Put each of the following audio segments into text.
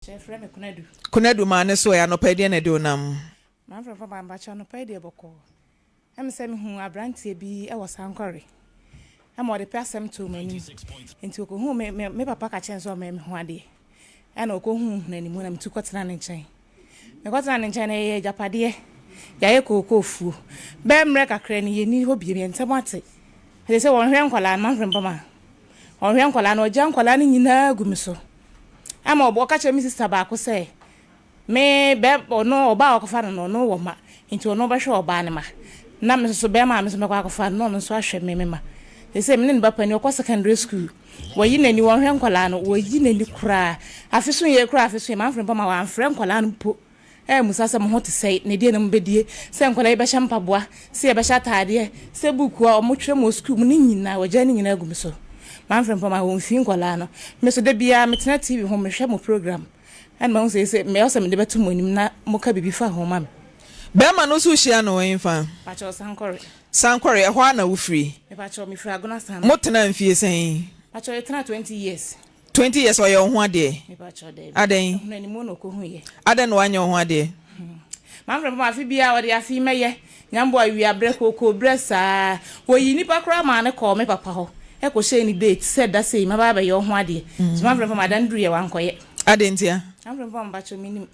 Chefre me kunadu. Kunadu ma ne so ya no pede na de onam. Ma fra papa mbacha no pede boko. Em se me hu abrantie bi e wo sankore. Em wo de pasem to mani. Enti ko hu me papa ka chen so me hu ade. E na ko hu na ni mu na mtu kwatena ne nchen. Me kwatena ne nchen na ye japade. Ya ye kokofu. Be mre kakra ni ye ni hobi me ntem ate. He se won hwe nkwala ma fra papa. On hwe nkwala na oja nkwala ni nyina gumi so. Ama obo ka che mi sister ba ko say me be ono oba akofa no no wo ma nti ono ba hwe oba ne ma na me so be ma me so me kwa akofa no no so ahwe me ma they say me ne ba pani okọ secondary school wo yi nani won hwe nkwala no wo yi nani kura afiso ye kura afiso ma mfrem pa ma wa mfrem nkwala no po musasa mo hot say ne die na mbedie se nkwala be hye mpaboa se ye be hye taade se buku a mo twa mo school mu ni nyina wo ja ni nyina agum so ma mfrem pa ma wo mfi nkwala no me so de bia metena TV ho me hwe mo program and ma say me also me de betu mo nim na mo ka bibi fa ho ma me be ma no so hia no wen fa pa cho sankore e ho na wo free me pa cho me free agona san mo tena mfie sen pa cho etena 20 years 20 years o ye ho ade me pa cho de aden na ni mo no ko hu ye aden no anya ho ade ma mfrem pa ma fi bia wo de afi meye nyambo awi abre koko bresa wo yi ni pa kra ma ne ko me papa ho e ko she ni date said that say ma ba ba ye ho ade so ma mfrem pa ma dan duru ye wan koye adentia amfrem pa mba cho minim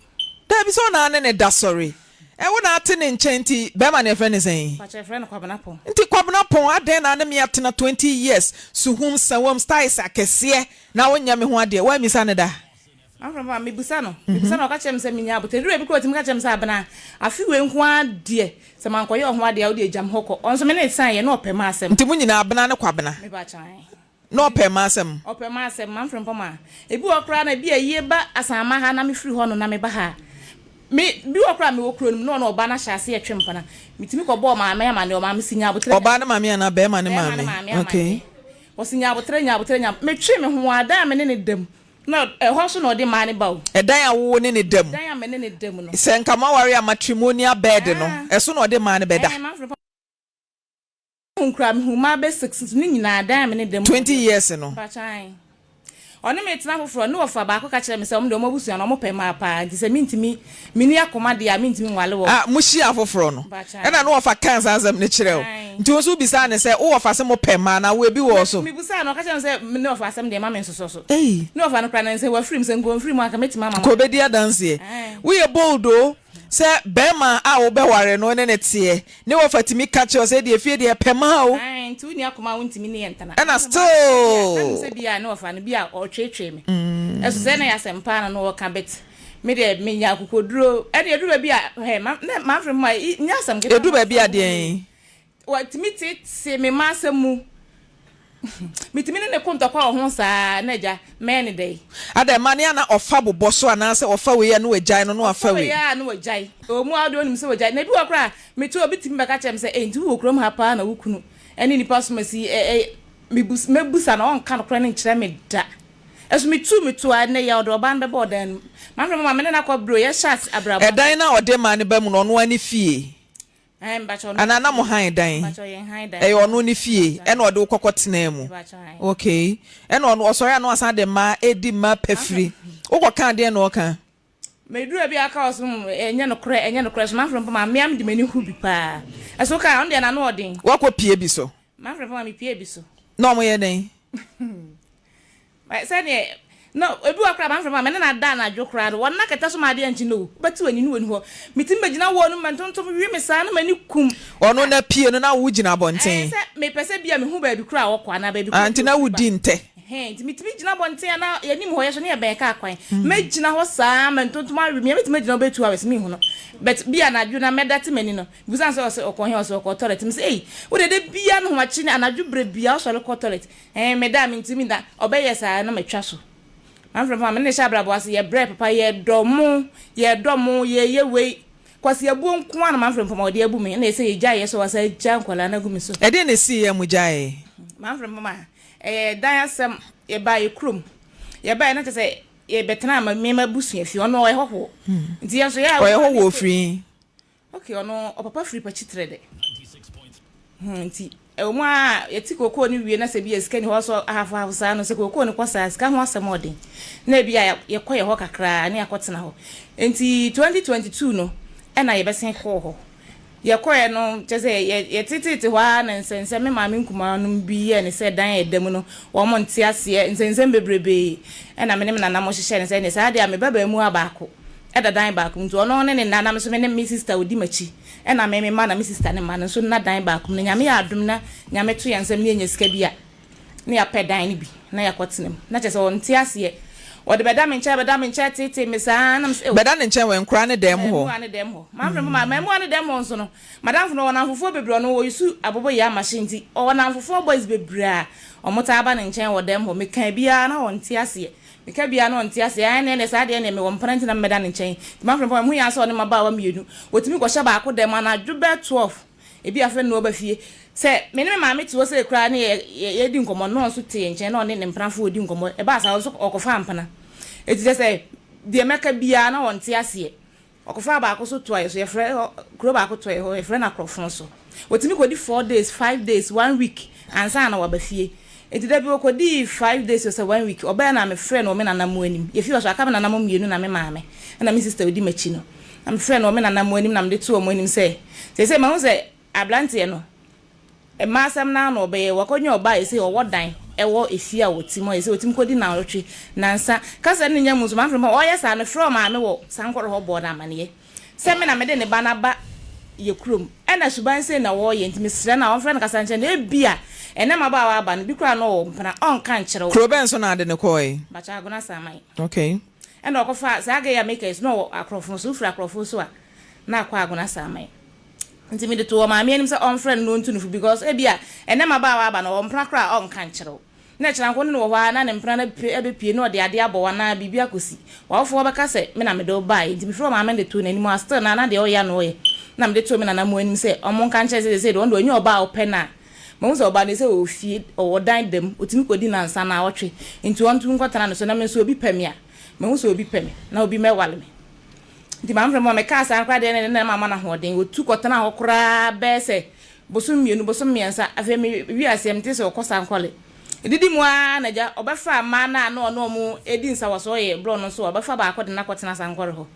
da bi so na ne da sorry e wo na ate ne nchenti be ma ne friend ne sen pa che friend kwabana pon nti kwabena pon aden na ne me atena 20 years suhum sawam styles akese na wonya me ho ade wa mi sa ne da amfrem pa me busa no ka chem se minya abote duru e bi ko tim ka chem se abana afi we nko ade se man koye ho ade a wo de jam hoko onso me ne san ye na opema asem nti munyina abana ne kwabena me ba chan no opema asem amfrem pa ma ebi okra na bi aye ba asama ha na me firi ho no na me ba ha me bi okra me wokro no no oba na hyase ye twempa na mitimi ko bo ma ma ne o ma me sinya abotre oba na mame na be ma ne mame okay o sinya abotre nya me twi me ho ada me ne dem no ho so no de ma ne ba o edan awo ne dem dan am ne dem no se nka ma ware a matrimonial bed no eso no de ma ne beda unkra me huma be 6 ni nyina dan me ne dem 20 years no ba chan ono me tena foforo no ofa ba ko ka kire me se mo de mo busu na mo pe ma pa nti se mintimi mini akoma de a mintimi nwale wo mushi afoforo no e na no ofa cancer azam ne kire wo nti wo so bisa ne se wo ofa se mo pe ma na wo bi wo so mi busa no ka kire me se ne ofa asem de ma me nsoso so ne ofa no kra na se wa free me se ngo free mu aka metima mama ko be dia dance we ye bold o se bema a wo be ware no ne tie ne wo fatimi ka kire se de fie de pema o nti uni akoma wontimi ne yentana na still se bia ne ofa no bia o twetwe me eso se na ya sempa na no wo ka bet me de me nya kokoduro e de eduru bia he ma frem ma nya sam ke eduru bia de wa timiti se me ma asemu mitimi ne konto kwa ho saa na ja me ne dai ada mania na ofa bobo so ana se ofa we ya no wajai no no afa we ya no wajai o mu ado nim se wajai na bi okra meti obi timi beka chem se enti wo krom ha pa na wukunu eni ni paso masi mebusa na on kan kra ne nkire me da eso metu na ya odo ban be bodan ma frem ma me na kwa bro ya shat abrabo edan na ode ma ne ba mu no no ani fie mbacho no ana na mo han dan mbacho ye han dan ono ni fie e na ode kokotena mu okay e na ono osori na asan de ma edi ma pafiri ukokan de na okan meduru bi aka osum enye no kre so ma frem ma me am de mani hu bi pa eso ka on de na no odin wako pie bi so ma frem ma me pie bi so no mo ye den say ne no ebi wakra ma frem ma na da na dwokra do wona keta so ma de anchi no beti wani no wani ho mitim begina wo no mantontom wi me sa na mani kum ono na pie no na wo gina bonten say me pese bia me hu ba bi kra wo kwa na ba bi anti na wo di nte mitimi gina bonten na yanim ho ye so ne ye be ka kwan me gina ho sa mantontom awi me mitimi gina be 2 hours me hu no but bia na dwu na medate mani no busan so okon he so okon toilet me say wo de bia no ho achi na anadwu bre bia so le toilet me da me ntimi da obeye sa na matwa so amfrem ma ne sha brabo ase ye bre papa ye domo ye we kwase abu nko an ma amfrem ma ode abu me na ese ye gya ye so wasa gya nkola na gumi so e de na si ye mu gyae ma amfrem ma dan asem ye ba ye krom ye ba na tese ye betena ma me ma busu afi ono ye hoho nti ye so ye o ye hoho free okay ono o papa free pa chitre de nti Uma yeti koko ni wie na se bia sika ni ho so hafa sa no se koko ni kwasa sika ho asem odin na bia ye koye ho kakra na yakotena ho enti 2022 no na ye besen ko ho ye koye no chese ye tititi ho na nsense me maame nkuma no bi ye ne se dan edam no wo mo nte ase nsense bebrebe na me ne nana mo hye ne se ne sa dia me baba mu abako eda dan baako nti ono ne nana me so me ne me sister odi machi na me ma na me sister ne ma no so na dan baako ne nyame ya adum na nyame to yansam ne nya sika bia ne ya pedan ne bi na ya kwotenem na chese won ti ase o de beda me nche tete me sa na me beda ne nche we nkra ne dem ho ma frem ma mu ne dem ho so no madam no wona fofo bebro no wo yusu abobo ya machine ti o wona fofo boys bebra o mota aba ne nche wo dem ho me kan bia na won ti ase Mika bia no ntia se ai ne sa de ne me won parent na meda ne nchen ma frem mu ya so ne maba wa mienu wotimi ko hye ba ko dem na dwube 12 ebi afa no ba fie se me ne maame ti wo se kra ne ye di nkomo no so te nchen na ne mpranfo odi nkomo e ba sa so okofa mpana eti se de meka bia na won ntia se okofa ba ko so to ayo so ye fre kro ba ko to ye ho ye fre na krofon so wotimi ko di 4 days 5 days 1 week ansa na wa ba fie eti da bi ko di 5 days or 1 week oba na me friend o me nana mo anim ye fi so aka me nana mo mienu na me maame na me sister odi machi no na me friend o me nana mo anim na me de to o mo anim se ma hu se ablante no e ma asem na no oba ye wakonye oba ye se o wodan e wo efi a wotimo ye se wotim ko di na rotwe nansa kasa ne nyam so ma frem o ye sa no from maame wo sankoro ho board amane se me na me de ne ba na ba ye krom e na suban se na wo ye ntimi sre na wo friend kasa nche na e bia ene maba wa aba no bi kra no mpana on kan kire kro ben so na ade ne koy ba cha agona samai okay ene okofa sa aga ya make is no akrofo so fura akrofo so a na akwa agona samai nti mi de to ma me nim se on friend no ntunufu because e bia ene maba wa aba no mpana kra on kan kire na kira nko no wa na ne mpana ebe pie no de ade abo wa na bibia kosi wa ofo beka se me na me do bai nti mi fro ma me de to na ni mo aster na de o ya no ye na me de to me na mo anim se omon kan kire se de on do onye oba opena Monzo oba ne se o fie o dan dem otimi kodi na nsa na awotwe nti wontu nkotana no so na me so obi pamia me hu so obi pami na obi mewale me nti ma mfrem me ka asa nkra de ne na mama na hoden otu kotana ho kra be se bosum mienu bosum miensa afa me wi asem te se okosa nkole edidi mu a na ja obafa ma na na ono mu edi nsa waso ye bro no so obafa ba akode na kotana sankore ho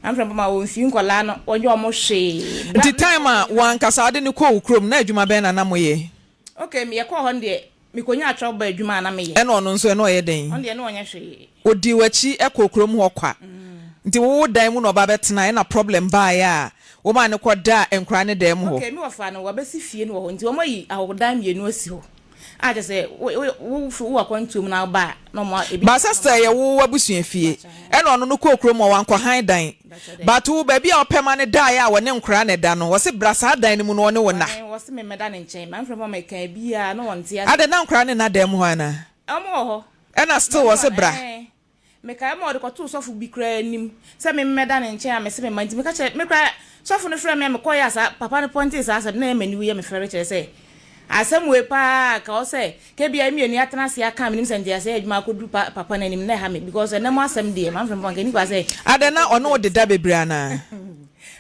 amfrem ma wo mfi nkola no onye omo hwe nti time a wan kasa ade ne ko ukrom na adwuma ben na moye okay me yakọ ho nde me konya atwa ba adwuma na meye eno no nso eno ye den on de no onya hwe odi wachi ekọ ukrom ho kwa nti wo dan mu no ba betena na problem ba ya wo ma ne koda enkra ne dem ho okay me wofa no wabesi fie no ho nti wo mayi ahodan mienu asi ho a je se wo akwantum na ba no mo ebi ba sister ye wo abusua fie eno no ko ukrom ho wankọ han dan but wo ba bia opema ne da ya wo ne nkra ne da no wo se brasa dan ne mu no ne wo na wo se me meda ne nchen man from me kan bia no won tia ade na nkra ne na dem ho ana amo ho ena still wo se bra me ka mo de ko to sofu bi kra nim se me meda ne nchen a me se me manti me ka che me kra sofu no frɛ me koya sa papa ne ponti sa sa na emani wi me frɛ che se asem we pa ka o se ke bia mi eni atena se aka me nim se ndia se adwuma kodu papa na nim na ha me because ene mo asem de man from ni kwa se ade na ono wo de da bebra na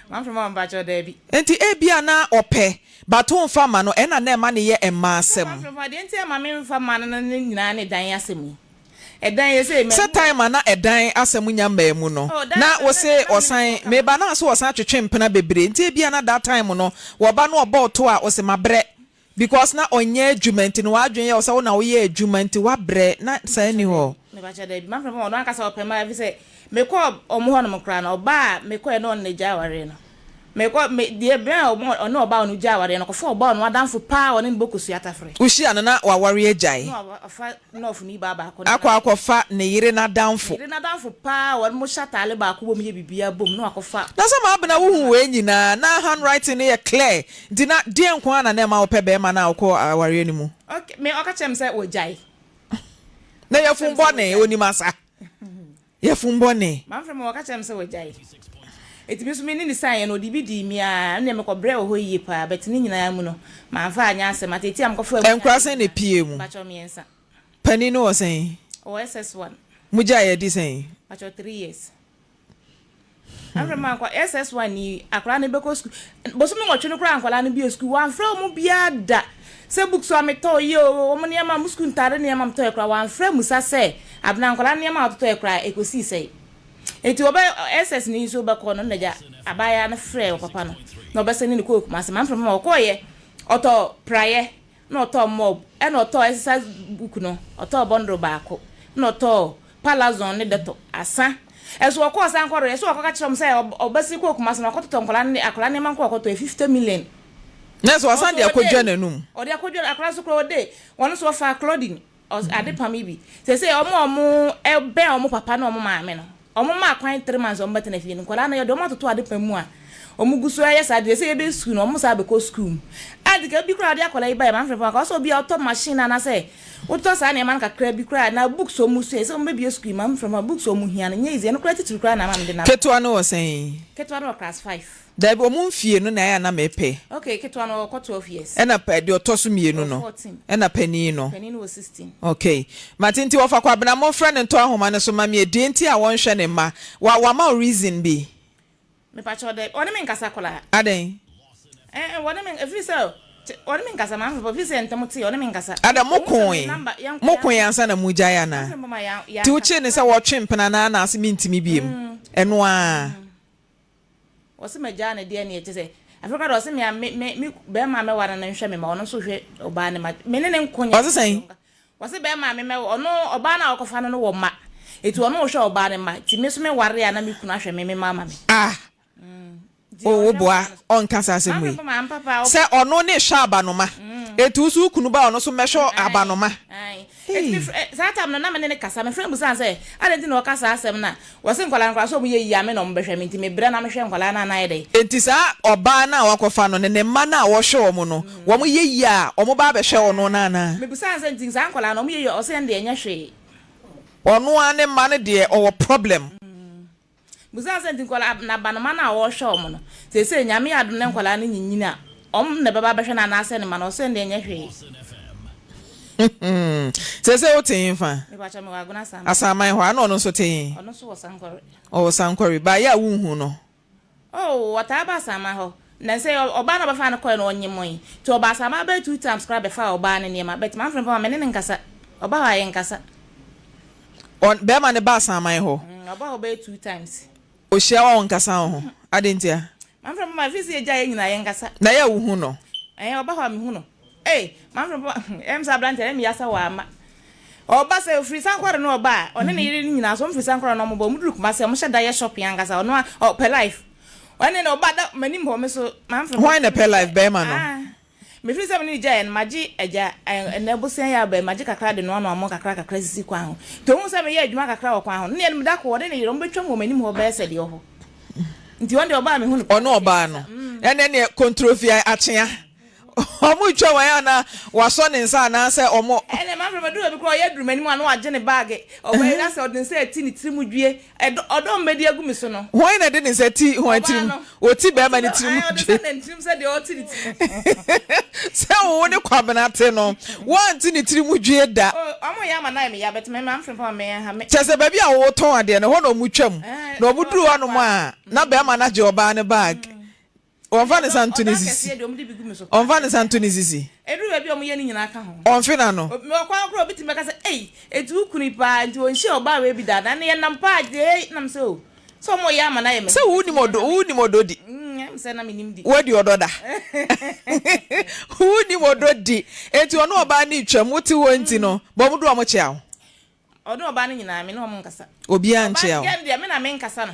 man from ba cho da bi enti e bia na ope bato mfa ma no ena na ema ne ye emma asem man from de enti ma me mfa ma na nyina ne dan asem edan ye se me se time na edan asem nyamba mu no na wo se osan me ba na so osan twetwe mpena bebre enti e bia na that time no wo ba no obo to a o se mabre because na onye adwumenti no wadwen ye o se wo na wo ye adwumenti wabre na sa ni ho me ba cha da bi man from no aka sa opema vi se me ko omo ho no mkra na oba me ko e no ne jaware no me ko me de be ono oba onu jaware no ko fo oba onu adanfo pa oni bokusu atafre ushi na wa ware ajai no afa no fu ni baba ko akwa na yire na danfo pa won mo shatale ba ko bom ye bibia bom no akofa na sama abna wo we nyina na handwriting ye clear dina die nko ana na ma ope be ma na akọ ware ni mu okay me okachem say ojai na ye fumbo ne oni masa ye fumbo ne man from okachem say ojai etimi so me ni san ye no di bi di mi a na me ko bre ho yi pa bet ni nyina mu no ma fa anya asem ateti am ko fa enkrasen ne pie mu ba cho miensa pani no sen OSS1 muja ye di sen ba cho 3 years Amframa kwa SS1 ni akra ne beko school boso me ngotwe no kra ankwala ne bi school wan fra mu bia da se book so ameto ye o mo ne ma mu school ntare ne ma mto ekra wan fra musa se abna ankwala ne ma to ekra ekosi se enti oba SS ni so beko no naja abaya na fra o papa no no be se ni ko kuma se amframa okoye oto praye no oto mob e no oto exercise book no oto bondro baako no oto palazon ne deto asa eso okọ san kworo eso okọ ka chirom say obasi ko kuma san okọ to nkola ne akola ne man ko okọ to 50 million neso asan de akodwa nanum o de akodwa akola so kro de won so fa clothing ade pami bi say omo e be omo papa na omo maame no omo ma kwan 3 months omo bete na fie nkola na ye do omo to ade pamu a omo guso ya sa de say e be school no omo sa be ko school ade ka bi kra de akola iba man frem ka so bi auto machine na say uto sa na man kakra bi kra na books o mu so say omo be school man from books o mu hia na nyezi no kra titiri kra na man de na ketwa no say ketwa no class 5 da bi omo mfie no na ya na mepe okay ketwa no 12 years ena pa de otoso mienu no ena pani no was 16 okay matinti wo fa kwa bena mo friend nto ahoma ne so ma me edi enti a won hwe ne ma wa ma reason bi me pa cho de oni me nkasa kola aden woni me if you say woni me nkasa ma for visa ntamuti woni me nkasa ada mo koin ansa na muja ya na ti uche ne se wo twempena na na ase mintimi biem eno a wose maja na de ne tese afrika do se me be ma me wara na nhwe me ma ono so hwe oba ne ma me ne nkonya wose sen wose be ma me ono oba na okofa no wo ma eti ono hwe oba ne ma ti me so me ware ya na me kunu ahwe me mama me o boa on kasa asemi se ono ne hwa abanoma etu su kunu ba ono so mehwo abanoma eti satam na me ne kasa me friend busan say adenti na okasa asem na wose nkwala nkwa so mu ye yia me no mbehwe me nti me bra na me hwe nkwala na na yede enti sa oba na wakofa no ne ma na wo hwe omo no wo mu ye yia omo ba behwe ono na na me busan say nti sa nkwala no mu ye o se nde enya hwe ono ane ma ne de o problem busan say nti nkwala na banoma na wo hwe omo no se nyame adu ne nkwala ne nyinyina ne baba behwe na na ase ne ma no se nde enya hwe se o tin fa me ba cha me waguna sama asaman ho ana ono so tin ono so wasankore sankore ba ya wu hu no wata ba sama ho na say oba na ba fa na koy no onyemoy to oba sama ba 2 times subscribe fa oba ne ma bet man friend me ne nkasa oba ha ye nkasa on be ma ne ba saman ho oba ho ba 2 times o hia wa nkasa ho adentia man friend ma fi se ja ye nyina ye nkasa na ya wu hu no oba ha me hu no man from sa brand em yasa wa ma oba se free sankware no oba one ne yire nyina so free sankware no mo bo muduru kuma se mo sheda ye shop yan gasa ono per life one ne oba da manim ho me so man from why na per life be ma no me free se me ni ja en maji eja en ebusen ya ba maji kakra de no ono amo kakra sisi kwa ho to hu se me ye adwuma kakra wo kwa ho ne me da ko one ne yire mo betwa mo manim ho be se de ho nti wonde oba me hu ono oba no ene ne controversy atia omo twa wa na waso ne nsa na se omo ene ma from do bi ko ye durumani mu anu age ne bag obo ina se odin se ti ni tirimu dwie odo mbedi agumi so no why na de ne se ti ho tirim o ti be ma ni tirimu dwie ne tirim se de o ti ni se wo ne kwabena te no wan ti ni tirimu dwie da omo ya ma na me ya bet me ma from me ha me chese ba bi a wo ton ade ne ho na omu twam na omu duru anu mu a na be ma na je oba ne bag onfa ne santuni sisi onfa ne santuni sisi edu be bi omo ye ni nyina aka ho onfi na no me kwa akro bi ti me ka se etu kuni pa nti onhye oba we bi da na ne nam pa de nam se o so mo ya ma na ye me se wu ni modo di em se na me nim di wodi ododa wu ni modo di enti ono oba ni twam wuti wonti no bo mu do omo chia wo odo oba ni nyina me no omo nkasa obi an chia wo ya de me na me nkasa no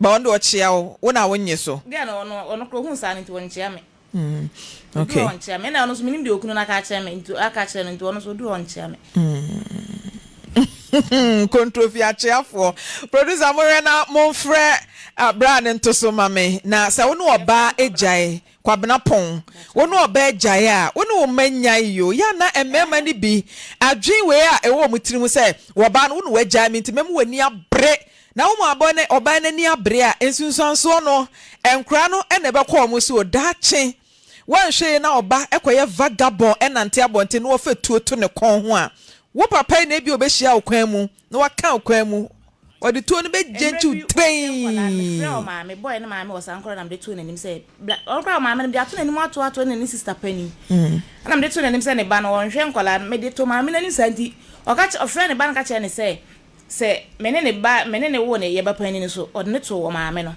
ba ondo chia wo wona wonye so dia no ono kro hu sa ni nti wonchia me okay wonchia me na ono so minim de okunu na ka chia me nti aka chia no nti ono so du wonchia me controfia chiafo producer mo na mo frɛ brand nto so mame na sɛ wo no oba ejae kwabena pon wo no oba ejae a wo no manya yo ya na emema ni bi adwen we a ɛwɔ mo tirim sɛ wo ba no wo no wajae me nti mem wani abre na wo mo abone oba na ni abre a ensunsanso no enkra no ene be kɔ mo so daakye wan hwe na oba ekoye vagabond enante abonte no wo fa tuoto ne kon ho a wo papa na bi obehia okwan mu na waka okwan mu or the two be gentle train. My boy and my was uncle and I'm the two and him say uncle mamma and the afternoon anymore to and sister Penny. And I'm the two and him saying a ban or shankola made it to my million sandy or catch a friend a ban catch and say many one a yeba penny so or not to my meno.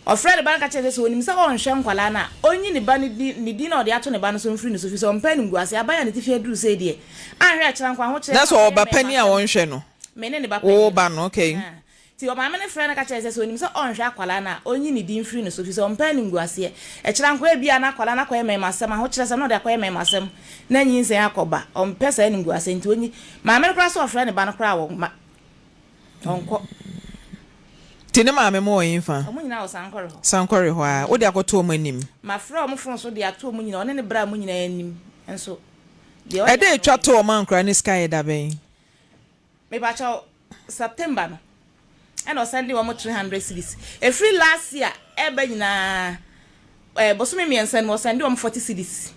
Or Fred Banka says when himself on Shankwalana, only the banny dinner or the afternoon ban some free so on penny was a buy and if you do say dear. I heard Chankwa. That's all but penny I won't share. Many oh ban okay. See your mamma and friend catches when himself on Shakwalana, only the din free so on penny was here. A Chankwa be an aqualana quay my master, my watches another quay my master. Then you say Akoba on Pesa and Guas into any. Mamma grass or friend a ban crowd. Uncle. Tina maame mo yinfa. Omo nyina o sankore ho. Sankore ho a. Wo de akoto omo anim. Ma fra omo fon so de ato omo nyina one ne bra omo nyina anim. Enso. De e dey twa to omo ankra ne sky da ben. Me ba cha September no. And o send omo 300 cedis. E free last year e ba nyina boso me miensa no send omo 40 cedis.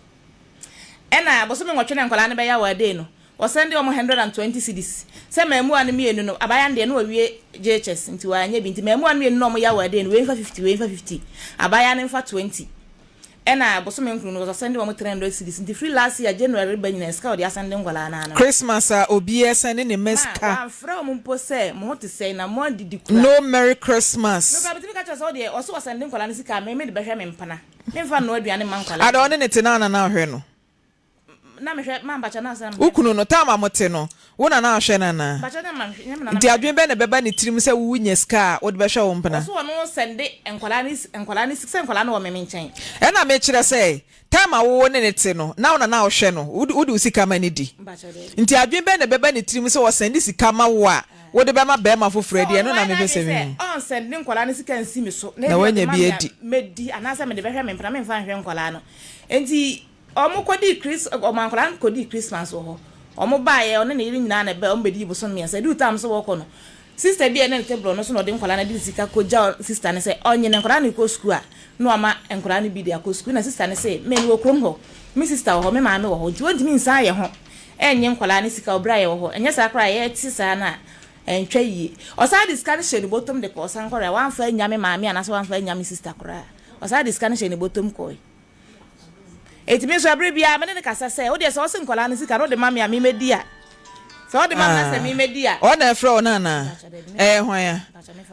E na boso me nwotwe ne nkola ne be ya wa dey no. O send omo 120 cedis. Se memu anu mienu no abayan de no awie JHS nti wa anya bi nti memu anu mienu no mo ya wa de no we 50 abayan mfa 20 ena boso me nkunu no send omo 300 cedis nti free last year January ba nyina ska o de asande ngwala na na Christmas obi esane ne meska ma fra omo mpo se mo hote se na mo didi kura no merry Christmas no ba bitimi ka cho de o so asande ngwala ne sika me de behwe me mpana me mfa no aduane man kwala ada one ne tena na hwe no na me hwe man bacha na asam ukunu no tama mote no wona na ahwe na na bacha na man na nti adwen be na beba ne tirim se wu nya ska wo de behwe wo mpana so no sende enkwala ni 6 enkwala no wo me nchen e na me kire se tama wo ne te no na wona na ahwe no wo de usika ma ne di nti adwen be na beba ne tirim se wo sende sika ma wo a wo de be ma be ma foforo di e no na me pese me on sende enkwala ni sika nsi mi so na wanya bi edi medi anasa me de behwe me mpana me mfa hwe enkwala no enti omo kodi Chris omo enkwala kodi Christmas wo ho omo baaye one na yiri nyina na be omo bedi bo so me say do time so wo ko no sister bi na table no so no de nkwala na di sika ko ja sister ne say onye ne nkwala na ko school a no ama nkwala na bi de ko school na sister ne say me wo krom ho me sister wo ho me maame wo ho nti wonti mi nsa ye ho enye nkwala na sika obra ye wo ho enye sa kra ye ti sa na entwa yi o sa discard share ni bottom de ko san kora wan fa nya me maame ana so wan fa nya me sister kra o sa discard share ni bottom ko etimi so abre bia me ne kasa se wo de so nkwala na sika no de maame a me media so the man na say me media o na frɛ o na hwan ya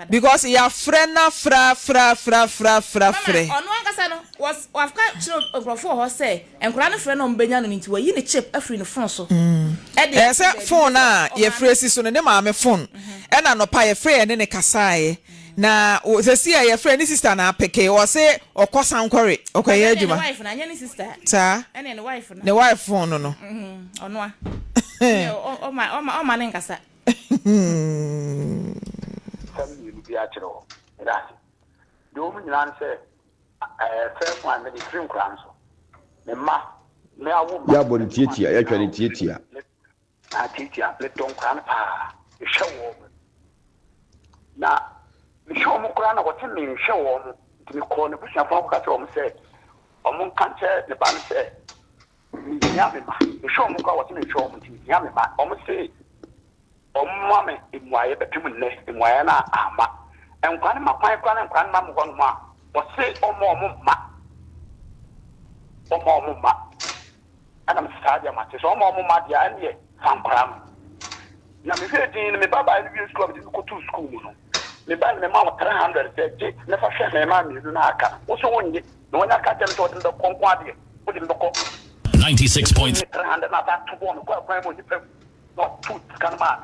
because ya frɛ na fra ono ankasa no was wafka chiroogrofo ho say enkura no frɛ no mbenya no nti wayi ne chip afri no phone so e say phone na ye frɛ si so no ne maame phone e na no pa ye frɛ ne kasae na se si ye frɛ ni sister na peke o say okosan kwore okoye adwuma ne wife na anya ni sister ta ene ne wife na ne wife phone no ono a o ma ne nkasa family bi a chiro ira do mu nyina nse first one me the dream crown so me ma me awu ya bo tietia ya twa ne tietia na tietia le don crown pa hwe wo na me show mu crown na wote me hwe wo mu me ko ne busia fa ko ka che wo mu se o mu kanche ne ba ne se ya me ma me show mu ko wote me show mu ti ya me ma o mu se o mu me imwaye betum ne imwaye na ama enkwan ma kwan kwan enkwan ma mo ho no a o se o mo ma ana me stadia ma se so o mo ma dia ne fankram na me fe din me baba ni bi school bi ko to school mu no me ba me ma 300 se ne fa hwe me ma mi no na aka wo so wonye no nya ka tem to de konkon ade wo de ko 96.3 300 na ta to bo no kwa mo ni pe no tooth kan ma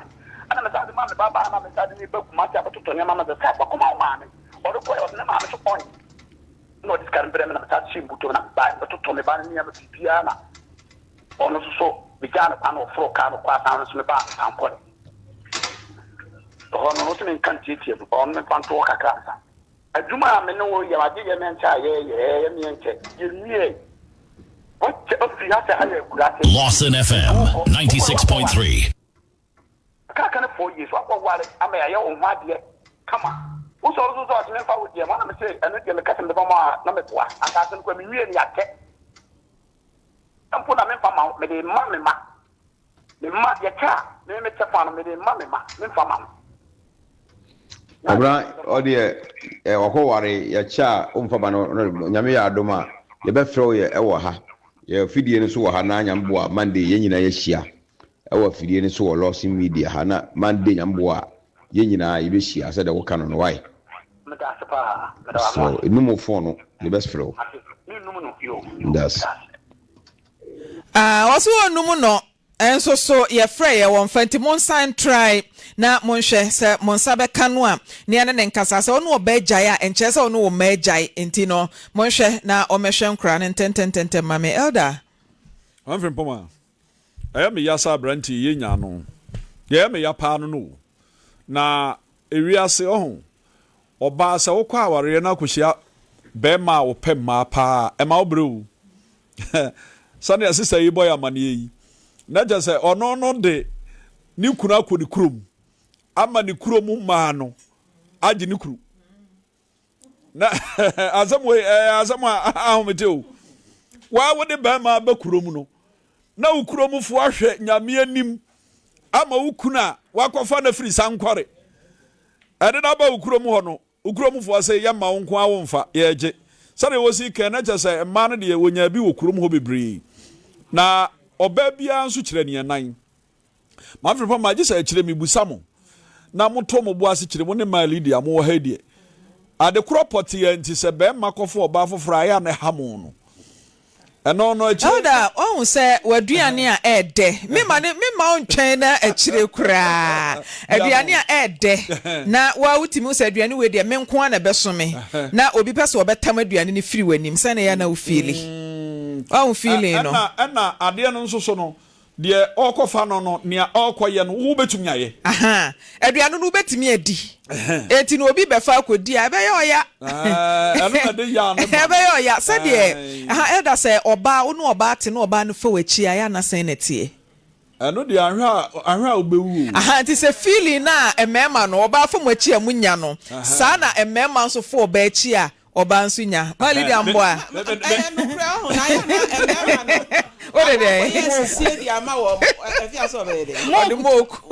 ana me sa de ma me baba na me sa de ni ba kuma ta to to ne ma ma de sa ba kuma ma me o de ko o ne ma me so pon no dis kan bre me na ta chimbuto na ba to me ba ni ya me bia na ono so bi jana pa no fro ka no kwa sa so me ba ampo ono no me kan tietie bu ono me pan to kakra sa aduma me no ya waje ye me ncha ye me nche ye nie Lawson FM 96.3. Kakana 4 years what wale ama ya o ma de kama wo so so me fa wo de ma na me say eno de me kasa de ba ma na me toa akasen kwa me wie ni ate ampo na me fa ma me de ma me ma ya cha me cha fa na me de ma me fa ma Abra ode wakoware ya cha umfaba no nyame ya adoma ye be frɛ ye ɛwɔ ha ye fidie no so wɔ ha na nyambo a Monday ye nyina ye hia ɛwɔ fidie no so wɔ Lawson media ha na Monday nyambo a ye nyina ye be hia sɛ de wo ka no why so enumo phone no ye be frɛ that's also onum no enso so ye frɛ ye won fanti mon sign try na monhwɛ sɛ monsa bɛka no a ne ane ne nkasa sɛ ɔno ɔbɛgyae a enkyɛ sɛ ɔno wɔ mɛgyae enti no monhwɛ na ɔmɛhwɛ nkra ne ntententente mame elder Maame Frimpomaa me yasa branti ye nya no ye me ya pa no na ewiase ɔho ɔba sɛ wokɔ aware na akohia bɛma a wopɛ ma pa e ma obrewu sane asisa yi boy amane yi na gye sɛ ɔno no de ni kunu akɔdi kurom ama ni kurom ma no agi ni kuru na azam ahomete o wa wode bɛma ba kurom no na wo kurom fo ahwɛ nyame anim ama wo kuna wakɔfa na firi sankware ɛde na ba wo kurom hɔ no wo kurom fo sɛ yɛma wo nko awo mfa yɛgye sane wo si kan na gye sɛ ma no de wonya bi wo kurom hɔ bebree na oba bia nso kyerɛ ne nan Maame Frimpomaa gye sɛ kyerɛ me busa mo na moto mo bo ase kyerɛ mo ne ma leader mo wɔ ha die ade kropɔte ya nti sɛ bɛ ma kɔfo oba foforo aya na ha mo no ɛno no akyire elder ɔhu sɛ waduane a ɛɛdɛ me ma ɔntwɛn na akyire koraa aduane a ɛɛdɛ na wa wutimi sɛ aduane we de me nko a na bɛsome na obi pɛ sɛ ɔbɛtam aduane ne firi w'anim sɛ ne ya na wo feeli feeling no ɛna ade no nso so no de ɔkɔfa no nea ɔkɔyɛ no wo betumi ayɛ aduane no betumi adi eti no obi bɛfa akodi a ɛbɛyɛ ɔya ɛno na de ya no ɛbɛyɛ ɔya sɛ de elder sɛ ɔba wo no ɔba te no ɔba no fa wachi a ya na sɛn na tie ɛno de ahwa a obewu nti sɛ feeling na ɛmɛɛma no ɔba fa wachi a munya no saa na ɛmɛɛma nso fa ɔba achi a ɔba nso nya mali de ambo a what are they? See the amount of if you saw it. The moke.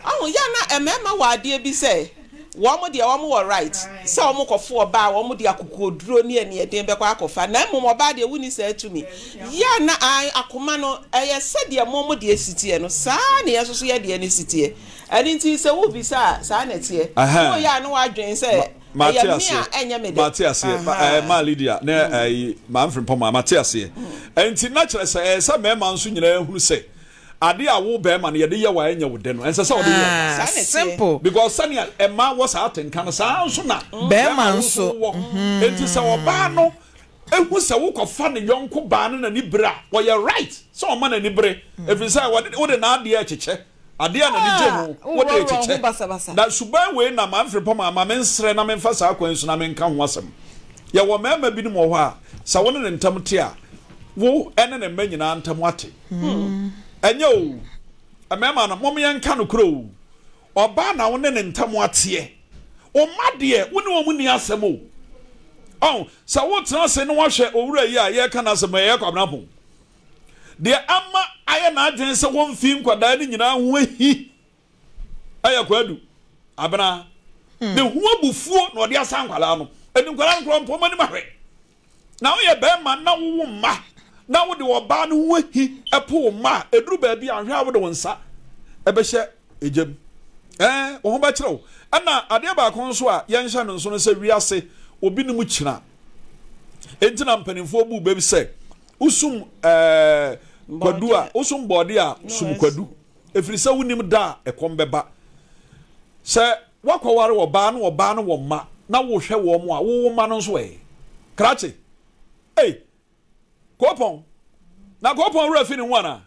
Oh, yeah, a member what dear be say. One more dear, one more right. So more of 4 bar, one more dear could draw near Denver Quacofa. No more bad, you wouldn't say to me. Yeah, na I, a commando, I said dear Momo dear city and Sani associate the any city. And it say, will be sanity. Oh, yeah, no, I drink say. Matthias, my Lydia, Maame Frimpomaa, Matthias, and to naturally say, some men who say, Adia will bear money, a dear way in your dinner, and so simple because Sunny and Ma was out in Canasa, so now bear man so it is our bano. It was a walk of funny young Kuban and Ibra. Well, you're right, so man and Ibre, if you say what an idea, chiche. Adia na nije ho wo de chiche na suban we na Maame Frimpomaa ma mensre na memfasa akwansu na menka ho asem ye wo mema bi no mo ho a sa won ne ntam te a wo ene ne manyina ntam ate enye o amema na mom yenka no kro oba na won ne ntam ate o made wo ne wo mu ni asem o sa wo tena se no wo hwe owura yi a ye ka na asem ye kwabna pon de ama aye na adwen se won fi nkwadaa ni nyina ho ahi aye kwadu abena de ho abufuo na ode asa nkwala no eni nkwala nkro mpoma ni mahwe na wo ye be ma na wo ma na wo de oba no ho ahi epo ma eduru ba bi ahwe a wo de wonsa ebehye ejem wo ho ba kirew ana ade ba kon so a ye nhya no nso no se wiase obi ni mu kira entina mpanimfo bu be bi se usum kwadu a usum body a sum kwadu efiri se wonim da ekombeba se wakwaware wo ba no wo ma na wo hwe wo mo a wo ma no so krachi kopon na kopon refi ni wana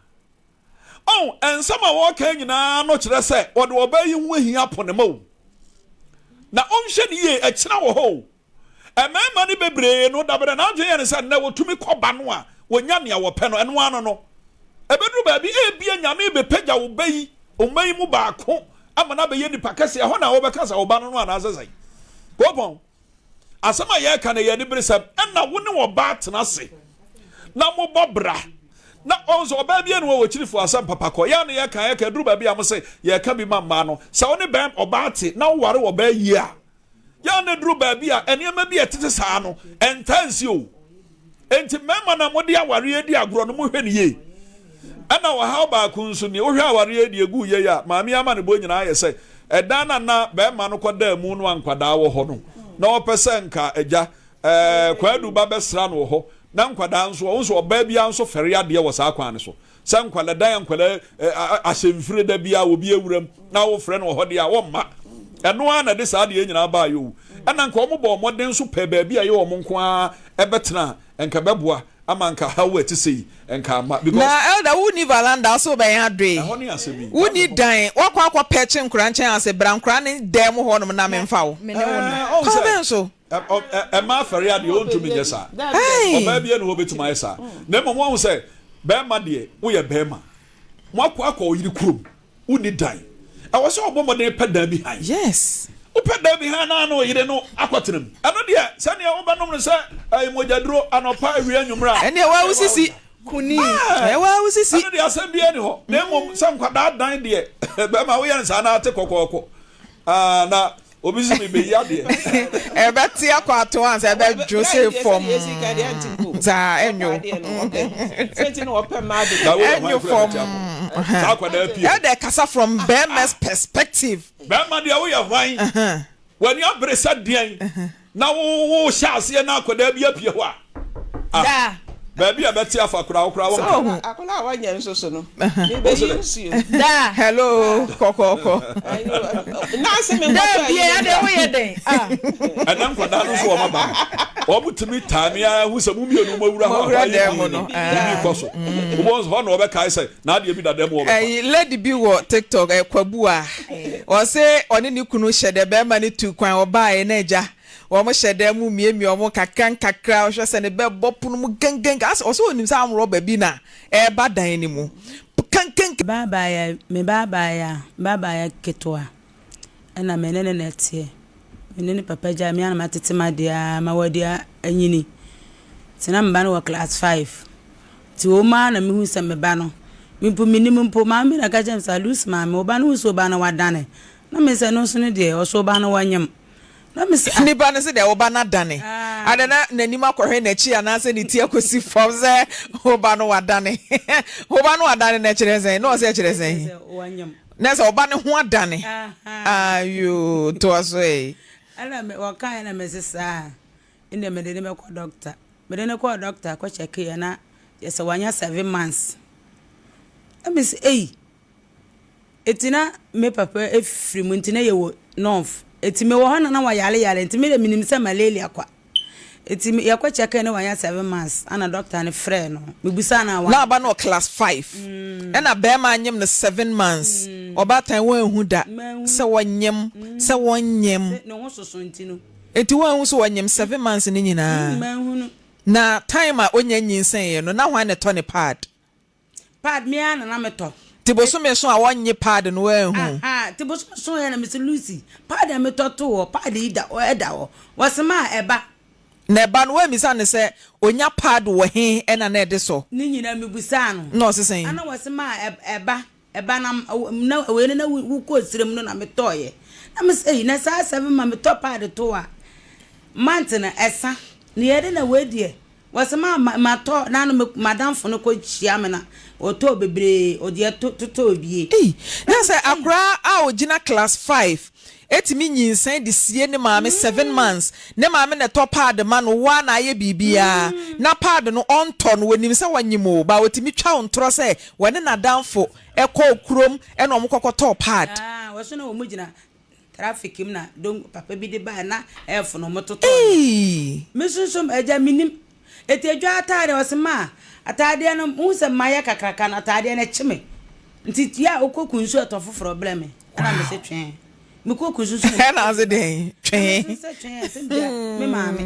ensama wo kan nyina no kire se wo de oba yi ho ahia pone ma wo na onhwe ni ye ekina wo ho emema ni bebre no dabere na adwe ne se na wo tumi koba no a wonya ne wo pɛ no eno ano no ebedru ba bi ebia nyame be pagya wo bayi o mai mu ba ko amana be ye nipa kase ho na wo be kasa wo ba no ana asesai kopon asama ye ka na ye ni bresam na wo ne wo ba tena se na mo bobra na onzo oba bia no wo chirifo asam papa ko ya no ye kan ye ka duru ba bia mo se ye ka bi mamma no se woni bem oba ate na wo ware wo ba yi a ya no duru ba bia enema bia tete saa no entansi o enti mema na mode aware edi agro no mo hwe ne ye ana wa ha ba ku nso ne wo hwe aware edi egu ye ya maami ama ne bo nyina ye se edana na bema no koda mu no ankwada wo ho no na opese nka eja kwadu ba besra no ho na nkwada nso oba bia nso fere ade wo saa kwan so se nkwala dan nkwala asemfire da bia obi ewuram na wo fere no ho de a wo ma eno ana de saa de nyina ba yo ana nka omo moden so pe ba bia ye wo nko a ebetena enka beboa ama nka hawo etisi enka ma because na elder wuni valanda so ben adwe wuni dan wakwa peche nkura nchen ase brankura ne dem ho no na memfa wo ko ben so ma fere ade o ntumi jesa oba bia no ho betuma esa na mo won say be ma de wo ye be ma mo akwa oyiri kurom wuni dan awo so obo modern peda bi han yes upeda bi han na no yire no akwatenam ano de sane ya oba nom no say ay mojaduro anopa awia nwumra ene wa usisi kuni wa usisi ano de asem bi ani ho na mom sam kwada dan de be ma wo ye nsa na ate kokoko na obi si me be ya de e beti akwato an se be Joseph from za enyo senti no open ma de enyo from ya de kasa from BMS perspective Bema de wo ye hwan when you bresa dian na wo shaase na akoda bi apie ho a ba bia beti afa kura wo akola wa nya nso so no be use da hello kokoko na se me da bia de wo ye den anan kwada no so o maba o butumi tamia hu se mumienu mawura ho dem no bi koso wo bonz ho no be kai say na de bi da dem wo ba lady bi wo TikTok kwabu a o se oni ni kunu hyede be ma ni tu kwan obae na eja wo mo hyede mu miemi o mo kakra o hwe se ne be bopunu mu gangan as o so onim sa amro ba bi na e ba dan ni mu kankan baba ya ketwa na menene na tie menene papa ja mi ana matete madia mawadia anyini tina mba no class 5 ti o ma na mi hu se me ba no mi pu minimum po ma mi na ka jem sa lose ma me o ba no so ba na wadane na me se no so ne de o so ba na wanyam na me se ni ba ne se de o ba na dane adana nanim akohwe na chi ana se ni tie akosi from ze o ba no wadane o ba no wadane na kire zen no se kire zen wanyam na se o ba ne ho adane ayo to aso ana me wakan na me se sa inde me de me ko doctor me de ne ko doctor ko check ya na yes wanya 7 months me say etina me papa efiri mu ntina ye wo north etime wo hana na wa yale ntime de minim se malaria kwa etime ya kwa check na wanya 7 months ana doctor ne frɛ no me busa na wa na ba no class 5 ena be ma anyem no 7 months oba tan wan hu da se wonyem se wonyem no ho soso ntino enti wan hu so wonyem 7 months ni nyina na time a onya nyinsen ye no na hwan ne to ne pad me ana na meto tiboso me so a wonye pad no wan hu tiboso so ya na Miss Lucy pad a meto to pad ida o eda o wasema eba na eba no mi sa ne se onya pad wo he ena na ede so ni nyina mebusa no no sesen ana wasema eba na we na wu ko sirem no na metoye na me say na sa 7 ma meto pad to a month na esa ni yede na we die wasema mato na no madam fo no ko chia me na oto bebre odi to obie na say akra a ogina class 5 etimi nyinsan de sie ne maame 7 months ne maame na top pad ma no wa na aye bibia na pad no onto no wanim se wanyimo ba otimi twa ontro se wone na danfo ekọ kurom e no omkokọ top pad waso na wo mugina traffic im na don papa bi de ba na efo no mototo mesunsom eja minim etedwa atade wasema atade no musa maya kakraka na atade na chime nti ya okokunsu atofoforo bleme ana me se twen me kokunsu na aze den twen me mame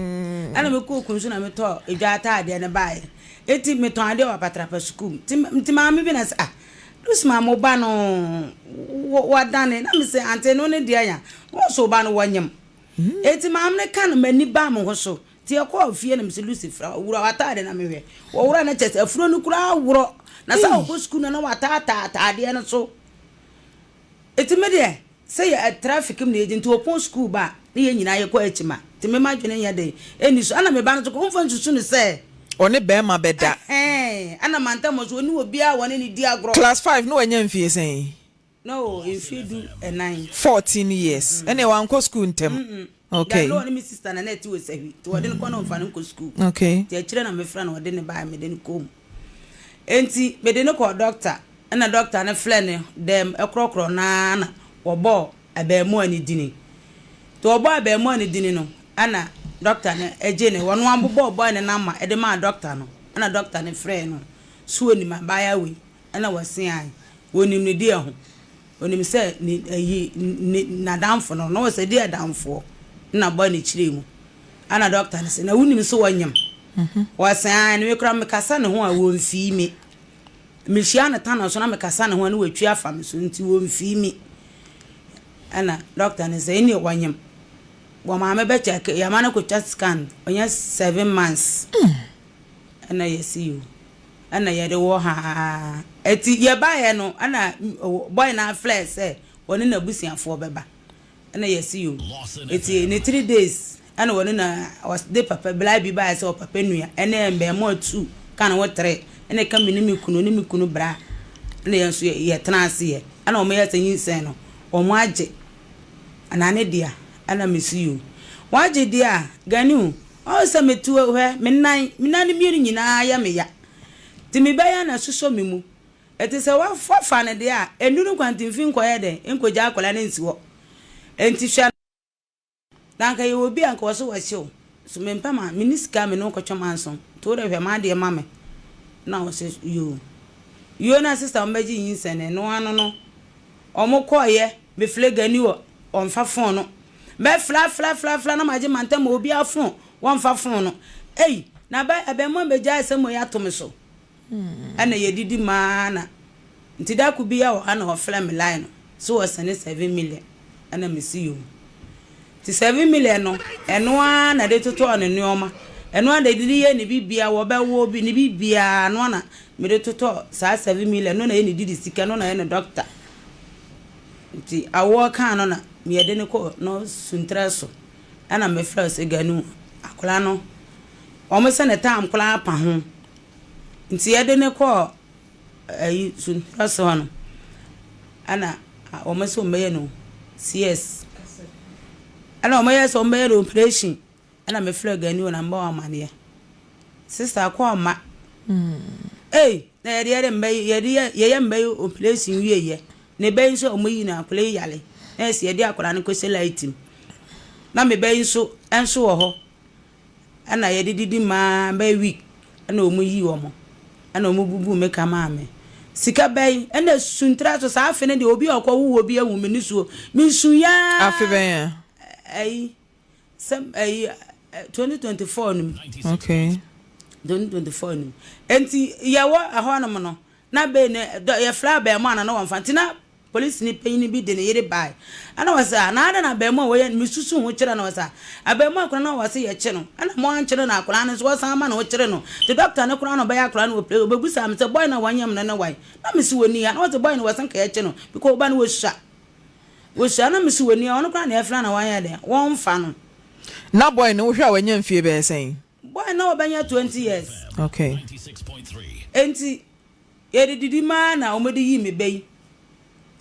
ana me kokunsu na me to edwa atade na bae eti me ton ade wa patrapa school nti mame bi na sa dus mama ba no wadane na me se ante no ne dia ya wo so ba no wanyam eti mame ne kan mani ba mo ho so ti akọ fie na mse fra wura wata de na mehwe wo wura na chese afuro no kura wuro na sa wo school na wata ade no so etime de say a traffic m na agent opon school ba na ye nyina ye kwa achima ti me madwene ye de eni so ana me ba no so ko mfa nsusu ne say one be ma beda ana manta mo so ni obi a woni ni di agro class 5 no anya mfie sen no if you do a 9 14 years ene wan ko school ntem okay no ni sister na net we sahi to wode ko no mfa no school okay ti akire na me fra na wode ne ba me de ne kom enti me de ne ko doctor na doctor na flene dem ekrokro na obo abemu ani dini to obo abemu ani dini no ana doctor na eje ne wono ambobo obo ne na ma ede ma doctor no ana doctor ne frɛ no so ni ma baya we ana wase an wonim ne die ho wonim sɛ ni na damfo no wase die damfo na bo ne kyire mu ana doctor ne sɛ na wonim so wanyam wase an ne kura me kasa ne ho a wo mfi mi mehia na tana so na me kasa ne ho na watwi afa me so nti wo mfi mi ana doctor ne sɛ ni wanyam wa maame be check ya mana ko chest scan onya 7 months ana yesi you ana yede wo ha eti ye ba ye no ana boy na flex say woni na busiafo beba ana yesi you eti ni 3 days ana woni na was de papa bla bi ba say o papa nua ene mbe mo 2 kana wo 3 ene ka ni mi kunu bra ana yenso ye tenase ye ana o me ye tanyin sen no o mo age ana ne dia ana misi you waje dia ganu o se metu he menan mi nyina ya me ya ti me baya na soso me mu eti se wa fa ne dia enuru kwantimfi nkoye de enkoja akola ne nsiwo enti hwa danka ye obi anka wo so wahye so me mpama miniska me no kwotwa manson to de hwe ma de ma me na wo se yo na sister mbaji yin sene no ano no omokoye me flegani wo onfa fon no be fla na maje mantem obi afon wonfa fon no na ba abemo beja asemo ya to me so ana yedidi mana nti da ku bia wo ana ho fla me line so was 7 million ana me see you ti 7 million no eno na de toto ne neoma eno da didi ye ne bibia wo be wo bi ne bibia no na me de toto sa 7 million no na ye ne didi sika no na ye ne doctor nti awo kan no na me yede ne ko no suntraso ana me fra se ganu akola no o me se ne tam kola pa ho nti yede ne ko suntraso no ana o me so me no CS ana o me yes o me operation ana me fra ganu na mba wa mane sister ko ma na yede mba yede mba operation wiye ne ben so o yi na akola yale esi edi akola ne ko selaitim na me ben so enso wo ho ana ye didi ma ba week ana o mu yi wo mo ana o mu bubu me kama ame sika ben ana suntra so sa afi ne de obi okwo wo obi awu me nisuo mi sun ya afi ben some 2024 no okay 2024 no enti ye wo aho no mo no na be ne ye fla be mo ana no wonfantina police ni penyi bi de ne yere bai ana wasa na ada na be mo we misusu ho kire na wasa abemu akora na wasa ye kye no ana mo an kire na akora na so wasa ma na ho kire no the doctor na kora na be akora na obegusa am say boy na wanyam na why na misi woni ya na wasa boy na wasa ka ye kye no because oba na wo sha na misi woni ya ono kora na efra na wanya de won fa no na boy na wo hwa wanyam fie be sen boy na obanya 20 years okay 96.3 enti ye didi ma na omedi yi me bei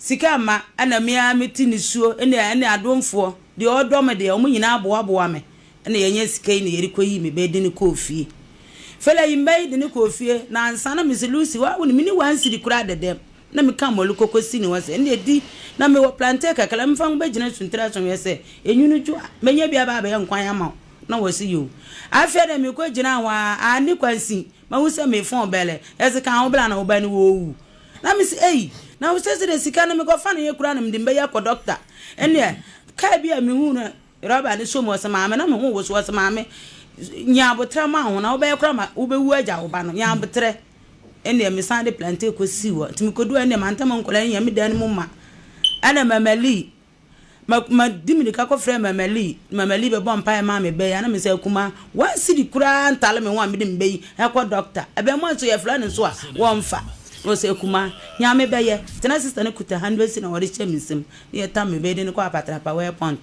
sika ma ana mia meti ni suo ene adomfo de odom de omo nyina aboa me ene yenye sika ni yeri koyi me be de ni kofie fele yimbe de ni kofie na ansa na Lucy wa woni mini wansiri kura dedem na me ka molu kokosi ni wase ene di na me wo plante kakala mfan be gina suntra so yese enyunu ju menya bia ba ya nkwan ama na wase yo afia de me ko gina wa ani kwansi ma wusa me fon bele ese kan obla na obani wo na me si na wo sese de sika na me go fa na ye kura na mde mbe ya ko doctor ene ka bia me hu na roba ne so mo se maame na me hu wo so se maame nya botra ma ho na wo be kura ma wo be wu aja wo ba no nya botre ene me san de plante ko si wo timi ko du ene manta man kola nya me dan mu ma ana mamali ma diminika ko frɛ mamali be bon pa ma me be ya na me say kuma wan sidi kura ntale me wan me dem be yi ekɔ doctor ebe mo so ye fla ne so a won fa o say kuma nya me be ye tena sister ne kuta 100 na wori che misim ye ta me be de ne ko apatra pa we pon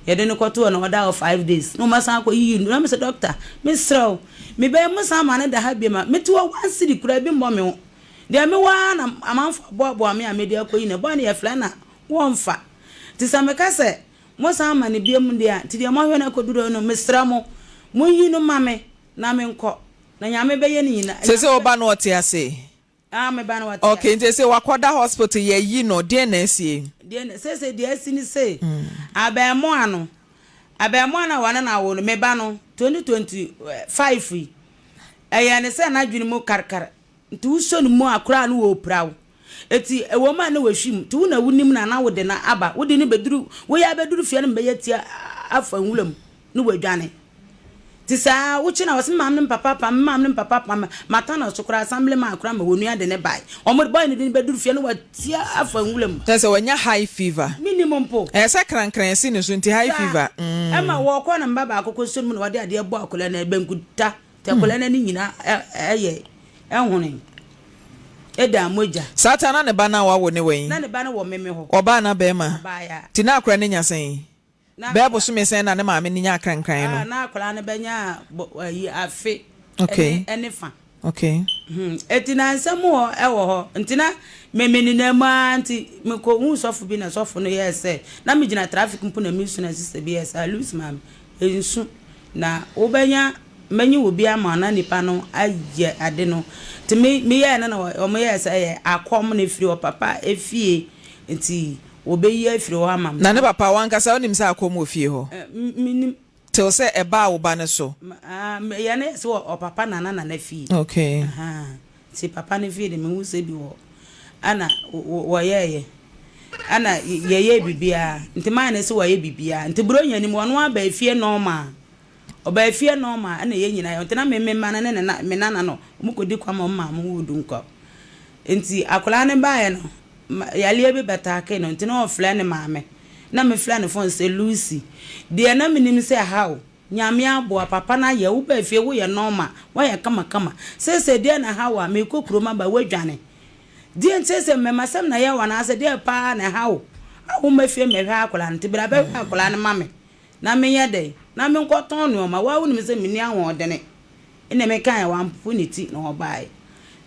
ye de ne ko to na oda of 5 days no ma san ko yi no me say doctor me srow me be mo san ma ne da ha bi ma me to wan sidi kura bi mo me de me wa na amanfo bo me a me de akoyi ne bo ne ye fla na won fa ti sameka se mo san ma ne biem de a ti de mo hwe na koduro no mesra mo yi no mame na me nko na nyame be ye ni nyina se oba no ote ase me ba no ote okay nti se wakoda hospital ye yi no de na asie de na se de asini se abemo ano na wana na wo no me ba no 2025 eye ne se na dwene mu karkar nti uso no mu akura no wo prawo eti ewo ma na wahwim ti wona wunim na wo de na aba wo de ni beduru wo ya beduru fie no mbe tia afa nwulam no wadwane ti sa wo chi na wo se mam ne papa mata na sokora assembly ma akura ma wonu ade ne bai o mo boy ne de beduru fie no watia afa nwulam se wanya high fever minimum po se krankran si ne so nti high fever ema wo ko na mbaba akoko so mu na wode ade ebo akola na benkuta te akola na ni nyina eye ehune eda moja satana ne bana wa wo ne wen na ne bana wo meme ho oba na be ma ti na akra ne nyasen be bo so me sen na ne maame ne nya krankran no na akra ne benya yi afi okay ene fa okay eti na nsem ho ewo ho ntina meme ni na ma anti me ko hu sofo bi na sofo no yese na me gina traffic mpo na me su na sister bi yesa lose mam ensu na obenya manyi obi ama na nipa no aye ade no ti me ye na o me ye say akom na firi o papa efie nti obeyi afiri o ama na ne papa wankasa onim say akom ofie ho minim till say eba wo ba ne so ye na so o papa na fie okay si papa ne fie de me hu se bi wo ana wo ye ana ye bibia nti man na se wo ye bibia nti bro nya ni mo no aba fie normal oba fie normal ana ye nyina yo ntena me mana ne na me nana no mukodi kwa mama mu wudu nko enti akola ne baaye no yale bi betake no ntena o fla ne maame na me fla ne fon se Lucy de na minim se how nyame abo papa na ye wo ba fie wo ye normal wo ye kama se de na how a me kokroma ba wadwane de ntse me masem na ye wana se de pa na how wo ma fie me hwa akola nti bra ba hwa akola ne mame na me ye de na me nkoton no ma wa wonu me se meni ahon de ne ene me kan wa mpuniti na obai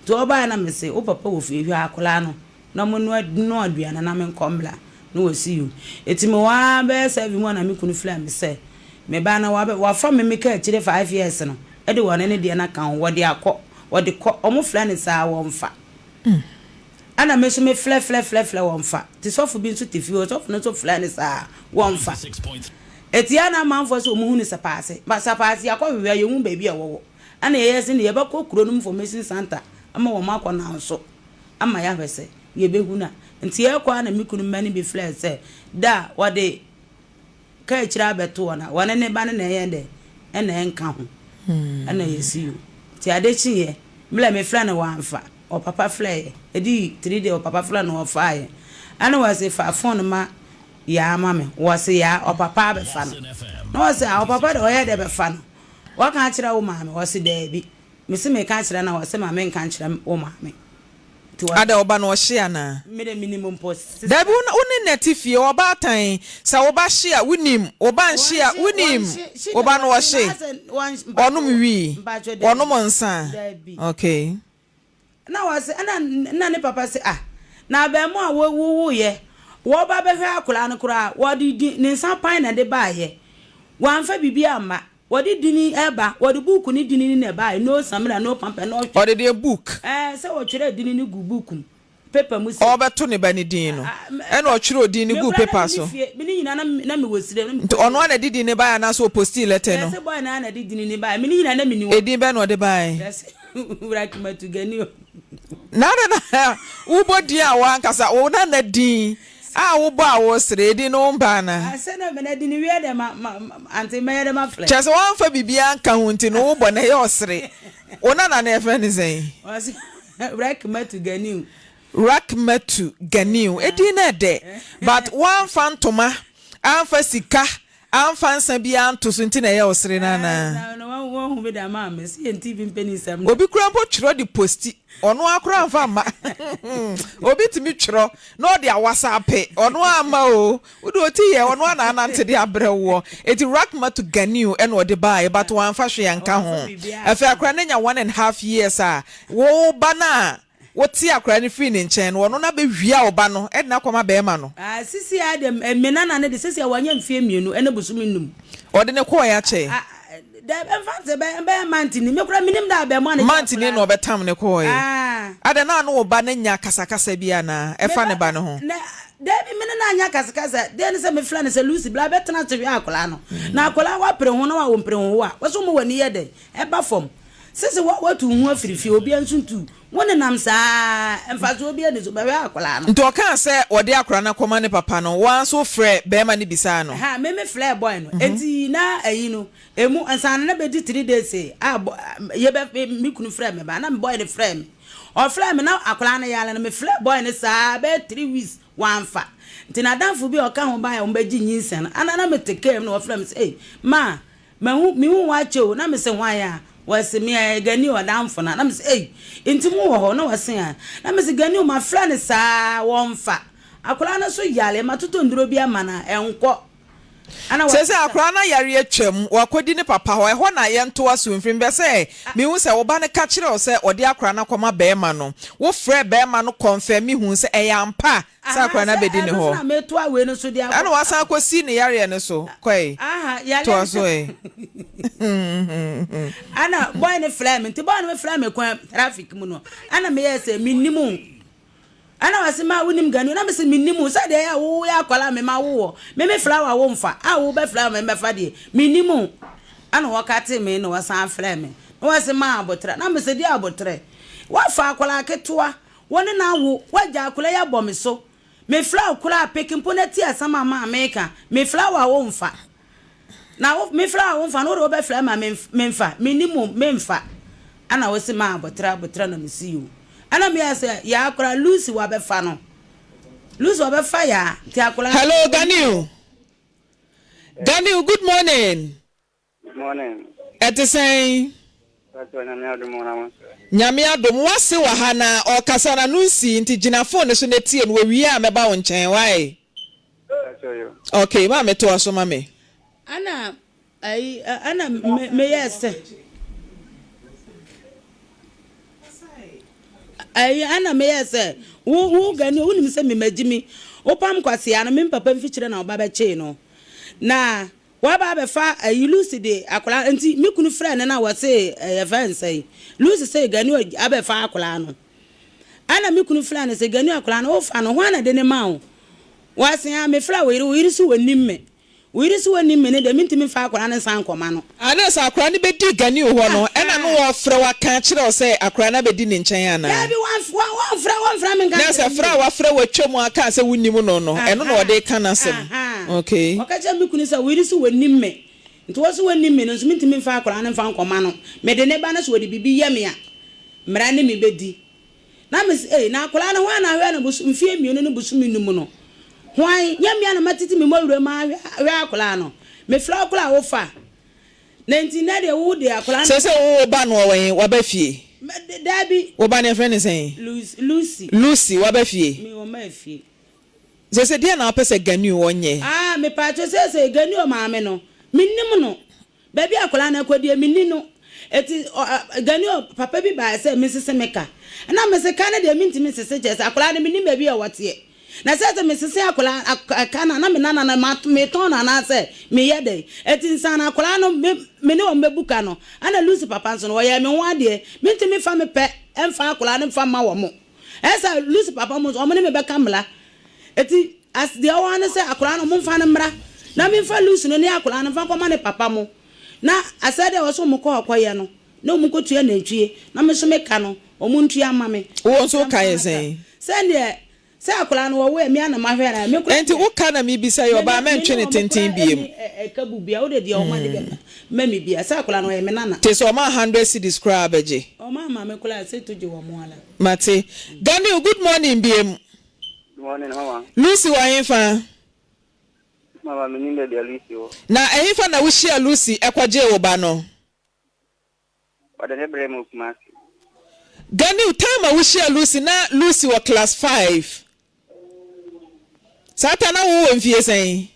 to obai na me se o papa wo fie hwa akola no na mo no aduana na me nkombla no wo see you eti me wa be 7 mo na me kunu fla me se me ba na wa fa me ka chire 5 years no e de wona ne de na kan wo de akọ wo de kọ omo fla ne sa wo mfa ana me so me fla wo mfa ti sofu bi nso tefi wo sofu no so fla ne sa wo mfa etiana manfo so mu hu ni sapase ba sapase akọwewe ye hu baby awowo ana ye yesi ne ye ba kokuro no information center ama wo makọ na nso ama ya hwese ye behu na nti ye kwa na mikunu mani bi flex da wode ka kira beto na wane ne ba ne ye de ena enka ho ana yesi yo ti adechi ye mla me fla na wanfa o papa fla ye edi 3 day o papa fla na o fa ye ana wase fa phone ma ya mame wase ya o papa be fa no wase o papa de o ye de be fa no wa kan kira wo mame wase da bi me se me kan kira na wase mame kan kira wo mame ada oba no hye na me de minimum post da bi woni netifie oba tan sa oba hye wonim oba nhye wonim oba no hye onum wi onum nsa okay na wase na ne papa se na ba mo a wo ye wo ba be hwa akula no kura wo di ne nsa pan na de ba ye wan fa bibia ama wo di dini eba wo di book ni dini ni na ba no samra no pampa no wo di book se wo twere dini ni gu book paper mu si o be to ne ba ni din no e na o twere odin ni gu paper so me ni nyina na me wosire nti ono na di din ni ba na so posti letter no se boy na di dini ni ba me ni nyina na me ni wo edin be no de ba uraki matugani na ubo di a wa nkasa wo na din wo ba wo sire di no mba na ase na me na di ni wi de ma anti me de ma fle chese wan fa bibia nka ho nti no wo bo na ye osire ona na efe ni zen uraki matugani edi na de but one fantoma amfa sika amfa nsa bi anto so nti na ye osere na na wo hu be da ma me si enti bi mpeni sam obi kura mpo twiro di posti ono akura amfa ma obi timi twiro na odi awasape ono ama o udi oti ye ono ana anante di abrewo eti rakma to ganiu e na odi bae but wan fa hwe yanka ho afi akura na nya 1.5 years a wo bana woti akura ni free ni nchen wono na be hwia oba no e na kwama be ma no sisi adam menana ne de sisi awanya mfie mienu ene busumi num odi ne ko ya che da emfante be mantini me kura minim da be ma ne mantini no betam ne ko ya ada na no oba na nya kasakasa bia na e fa ne ba ne ho Debi menana anya kasakasa de ne se me fla ne se Lucy bla betena twe akola no na akola wa pre ho na wa wo pre ho wa wo so mo wani ye de e ba fom sisi watu hu afirifi obi ansuntu wona nam saa emfaso obi ani so ba akola no nto kan se odi akora na koma ne papa no wan so frɛ be ma ne bisa no ha me frɛ boy no enti na ayi no emu ansan na be di 3 days ye be mi kunu frɛ me ba na me boy ne frɛ me o frɛ me na akola na yala na me frɛ boy ne saa be 3 weeks wanfa nti na danfo bi o ka ho ba ya o be gi nyinsen ana na me tekem na o frɛ me say ma mi hu wa che o na me se hwan ya wasi mi gani o damfo na me say enti mu wo ho na wasi a na me se gani o ma fra ne saa wonfa akola na so yale matoto nduro bi ama na enko ana se akola na yare atwam wakodi ne papa ho ho na ye nto aso mfrim be se mi hu se wo ba ne ka kire o se odi akola na koma be ma no wo frɛ be ma no confirm mi hu se eyampa se akola na bedi ne ho na me to awe no so dia ana wasa akosi ne yare ne so kwai yale to aso ana boy ne frame nti boy ne frame kwa traffic mu no ana me yese minimum ana wase ma wonim ganu na me se minimum sa de ya wo ya kwala me ma wo me flower wo mfa a wo be flower me fa de minimum ana wakati me no wasan frame no wase ma abotra na me se di abotre wa fa kwala ketua woni na wo waja kwala ya bom so me flower kwala pekimpo na ti asama ma America me flower wo mfa na me flower wo mfa no ro be flower ma me mfa minimum me mfa ana wase ma abotra na me see you ana me say ya akora Lucy wa be fa no Lucy wa be fa ya ti akora. Hello Daniel. Daniel, good morning. Good morning. Etesai Nyame adom wase wa ha na okasa na Lucy nti gina phone so na tie no wi a meba wo nchen why. Okay, ma me to aso ma me. Ana me yes. Ana me yes. Wo gani wo nim se me magimi. Wo pam kwase ya no me papa mfikyire na oba be che no. Na wa ba be fa Lucy de akola nti me kunu friend na wo se event say. Lucy say gani abe fa akola no. Ana me kunu friend say gani akola no wo fa no ho ana de ne ma wo. Wa se ya me fra wo yiri so wanim me. Wiri so wanim me ne de mintimi fa akola ne san koma no. Ana sa akola ne bedi gani ho no ena no wo fra wa ka kire o se akola na bedi ne nchen ana. Ya bi wan fra me kan. Na se fra wa fra wa twam aka se wunim no eno no de ka na sem. Okay. Okacha mi kunu sa wiri so wanim me. Nti wo so wanim me no so mintimi fa akola ne fa koma no. Me de ne ba na so wodi bibi ye me a. Mra ne me bedi. Na me na akola na ho na hwe na busu mfie mienu no busu minum no. Why yamia na matiti me mawure ma we akola no me fla akola wo fa na nti na de wo de akola se wo ba no wen wa ba fie dabi wo ba ne friend sen Lucy wa ba fie me wo ma fie se dia na pese gani wonye me pa to se gani o ma me no minnim no ba bi akola na akodi minni no eti gani o papa bi ba se me sese meka na me se kana de minti me sese che akola na minni ba bi a wote na sese me sese akola kana na me nana na me ton na se me yede eti nsana akola no me ne o mebuka no ana Lucy papa nso no ye me ho ade minti me fa me pe emfa akola no fa ma wo mo esa Lucy papa mo o me ne me be kamla eti as de o wan se akola no mo fa ne mra na me fa Lucy no ne akola no fa koma ne papa mo na asade o so mo ko akoye no na mo ko tua na ntwie na me so me ka no o mo ntua ma me wo so ka yesen sende se akola no wo emi ana mahwe na me ko enti wo ka na mi bisa yo ba ma ntwe ne tenten biem kabu bia wo de o ma de ma mi bia se akola no me nana te so ma 100 cedi describe je o ma me kola se toje wo mo ala mate Daniel, good morning biem. Good morning, mama. Lucy wa yenfa Mama menimbe de Lucy. Na ehifa na wuhia Lucy ekwaje wo ba no. Wada ne brem Kumasi. Gani time wuhia Lucy na Lucy wa class 5. Satana wo mfie sen.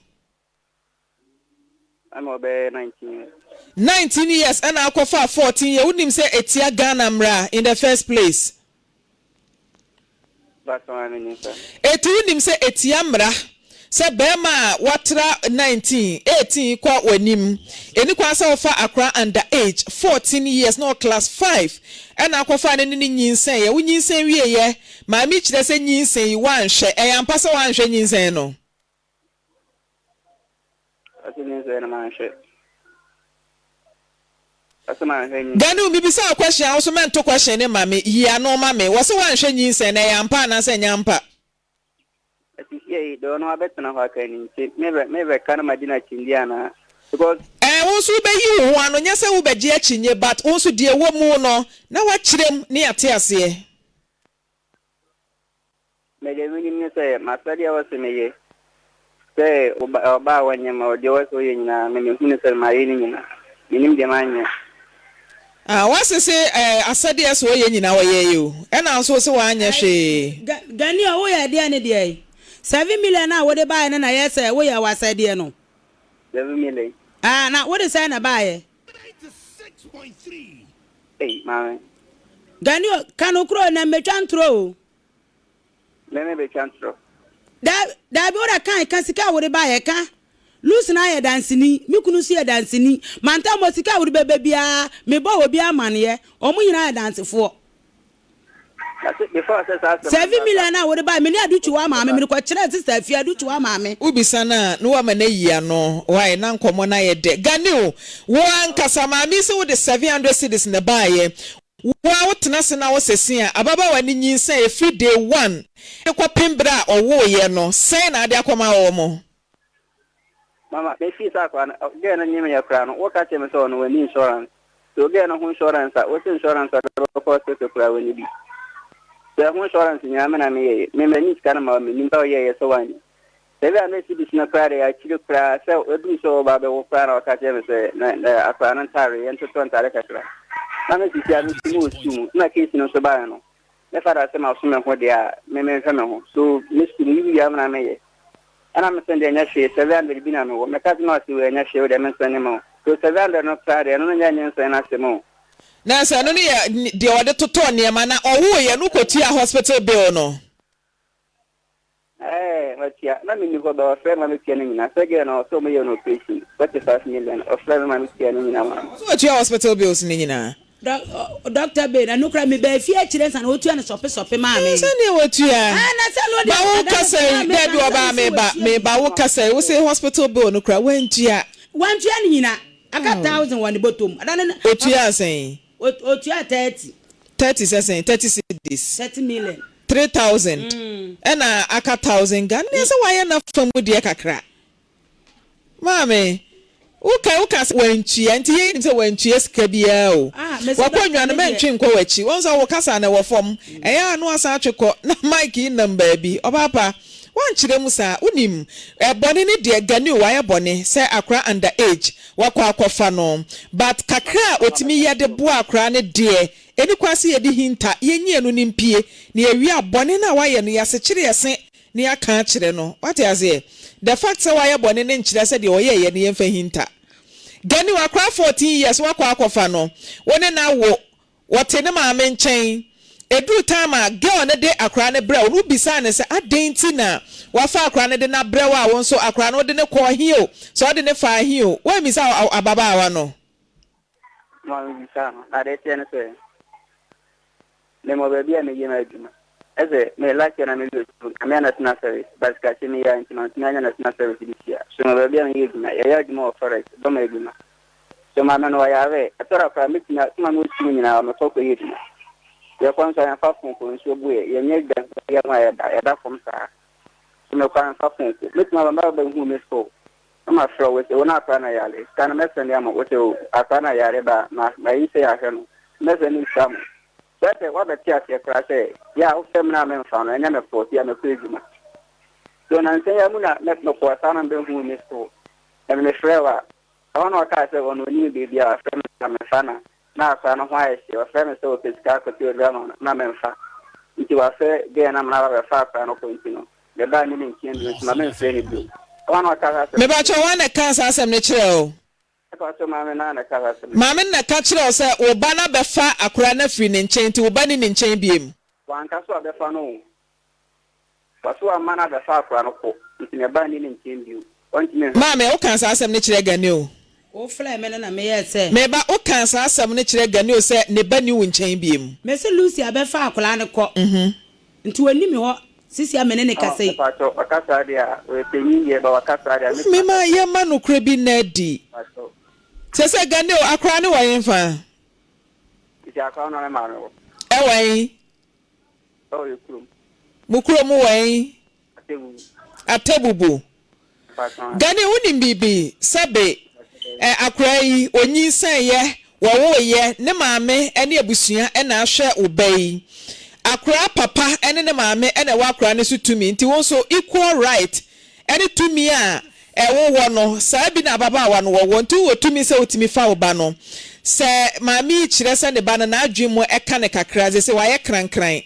I'm obe 19 years. 19 years and akofa 14 years. Unim say etia Ghana mra in the first place. That's what I mean, sir. Unim say etia mra. Say bema watra 19, 18 kwa wenim. Eni kwa sa ofa akra under age 14 years no class 5. And akofa ne ni nyinsen ye. Wo nyinsen wie ye. Maami kire se nyinsen yi wan hwe. E yampa se wan hwe nyinsen no. Asi nyinsen na man hwe. Gani ubibisa a question also meant to question ne mame ya no mame wose wan hwe nyinsen na yampa na se nyampa ati ye do no abetna ho aka ni mebe kana madina chindiana because wonso be yi wo ano nya se wo be je achinye but wonso de wo mu no na wa kirem ne yate ase mede wini ni se masadi awase meye se oba wanyama ode waso yenyina meme hunu se marini nyina minim de manya wase se asade eso ye nyina wo ye yo e na so se wa anya hwe Gani wo ya de ane de 7 million na wo de buy na ye say wo ya wasade no 7 million na wo de say na buy 96.3 eh mama Gani kan okro na metwa ntro meme be chantro da bi wo da kan sika wo de buy ka Lucy na ye dansini mikunu si ye dansini manta mo sika wo de bebe bia me bo wo bia maneye omu nyina ye dansefo before 7 million na wo de buy me ni aduchi wa maame me ko kire sister afia aduchi wa maame ubisa na no wa mana yia no why na nkomo na ye de Gani wo ankasa maame se wo de 700 cedis na baaye wa wotena se na wo sese a ababa wani nyinsa e free day 1 e kwa pembra owo ye no sen na ade akoma wo mo mama me fi sa kwa ge na nyime ya kra no wo ka che me so no wani insurance so ge na hu insurance a wo insurance a ko se kra wani bi so hu insurance nya me na me ni kana ma me nimba ye so wani se be na si bi na kra ya chi kra se edu so ba be wo kra na ka che me se na akra na tare en to ntare ka kra na me si ya mi mu na ke si no so ba no me fara se ma so me ho dia me hwe me ho so me si ni ya na me ye ana me sende nya hwe 700 bi na me wo me ka no si we nya hwe de me sende mo so 700 no tare no nya nya nsen na se mo na se no ne de ode toto ne ma na owo ye no kotia hospital bill no watia na me ni ko do fe ma me tia ni na se ge no so me ye no patient 45 million of fe ma me tia ni na ma so kotia hospital bills ni nyina Doctor Ben anukra me be fie kire san otua ne sope maame se ne wotua na se lo de ba wo kase baby oba me ba wo kase wo say hospital bill no kra wantua ni nyina aka 1000 won bottom adane otua sen otua 30 sen 30 cedis 30 million 3000 ena aka 1000 Ghana ne se waye na famu de kakra maame uka wantua nti ye nti wantua sika bia o wakonwa no mentwe nkwa wachi wonso wo kasa na wo fom eya no asa atwekọ na mike number bi obapa wankyere mu sa unim bone ne de Gani waye bone say akra under age wakọ akọfa no but kakra otimi ye de bo akra ne de eni kwase ye di hinta yenye no nimpie na ewi abone na waye no yase kire yese ni aka kire no what is it the fact say waye bone ne nkire say de oye ye ne yemfa hinta Gani wakra 14 years wakọ akọfa no woni na wo wote ne maame nchen edu time girl ne de akra ne bra wo bisa ne say adenti na wafa akra ne de na bra wa won so akra no de ne ko hio so de ne fa hio wo mi sa ababa awa no ma mi bisa no ade tiene se le mo be bia me yema aduma eze me like na me do me na national service but ka chimi ya international na national service this year so mo be bia me yema ya aduma of forest do me aduma so ma no ya we atora fra me tina ma no timi nyina ma to ko yema ya kwanza ya fafu ko nso buye ya nye da ya ma ya da fom sa so me kwan fafu ko me tina ba ba hu me so ma fro we se wona kwa na yale kana me sende ama wote akana yare ba na yi se ya heno me se ni samu that what the tia se kra se ya o fem na me fa no enya me 40 ya me kwejuma So na say am na let no ko sana be hu me so. E me frewa. I want to catch on when you be a friend of Sana. Now, I know why she was friend so physical to your grandma, Mamma. If you are fair, then I'm not a far fan of Quintino. The dining in with Mamma Frimpomaa. I want to catch me ba cho wan ka sa asem ne kire o Maame na ka kire o se wo ba na be fa akura na firi ne nchen ti wo ba ni ne nchen biem wan ka so be fa no paso amana be fa akura no ko nti ne ba ni ne nchen biem Maame o kan sa asem ne kire gane o o fly me na me ye se me ba o kan sa asem ne kire gane o se ne ba ni wo nchen biem me se Lucy abe fa akura ne ko nti wani mi ho sisi amene ne kasei pato akasa dia we penyi ba akasa dia me ma ye ma no kure bi na di se gane o akura ne wa yen fa iti akura no ma no e wan o yekrum mu kuro mu wan atebubu gane unim bibi sabe akura yi onyi san ye wo wo ye ne maame ene abusua na ahwe obai akura papa ene ne maame ene wa akura ne so tumi nti won so equal right ene tumi a wo no sa bi na baba wa no wo nti wo tumi se otimi fa oba no se maame kire se ne ba na adwemu eka ne kakra ze se wa ye krankran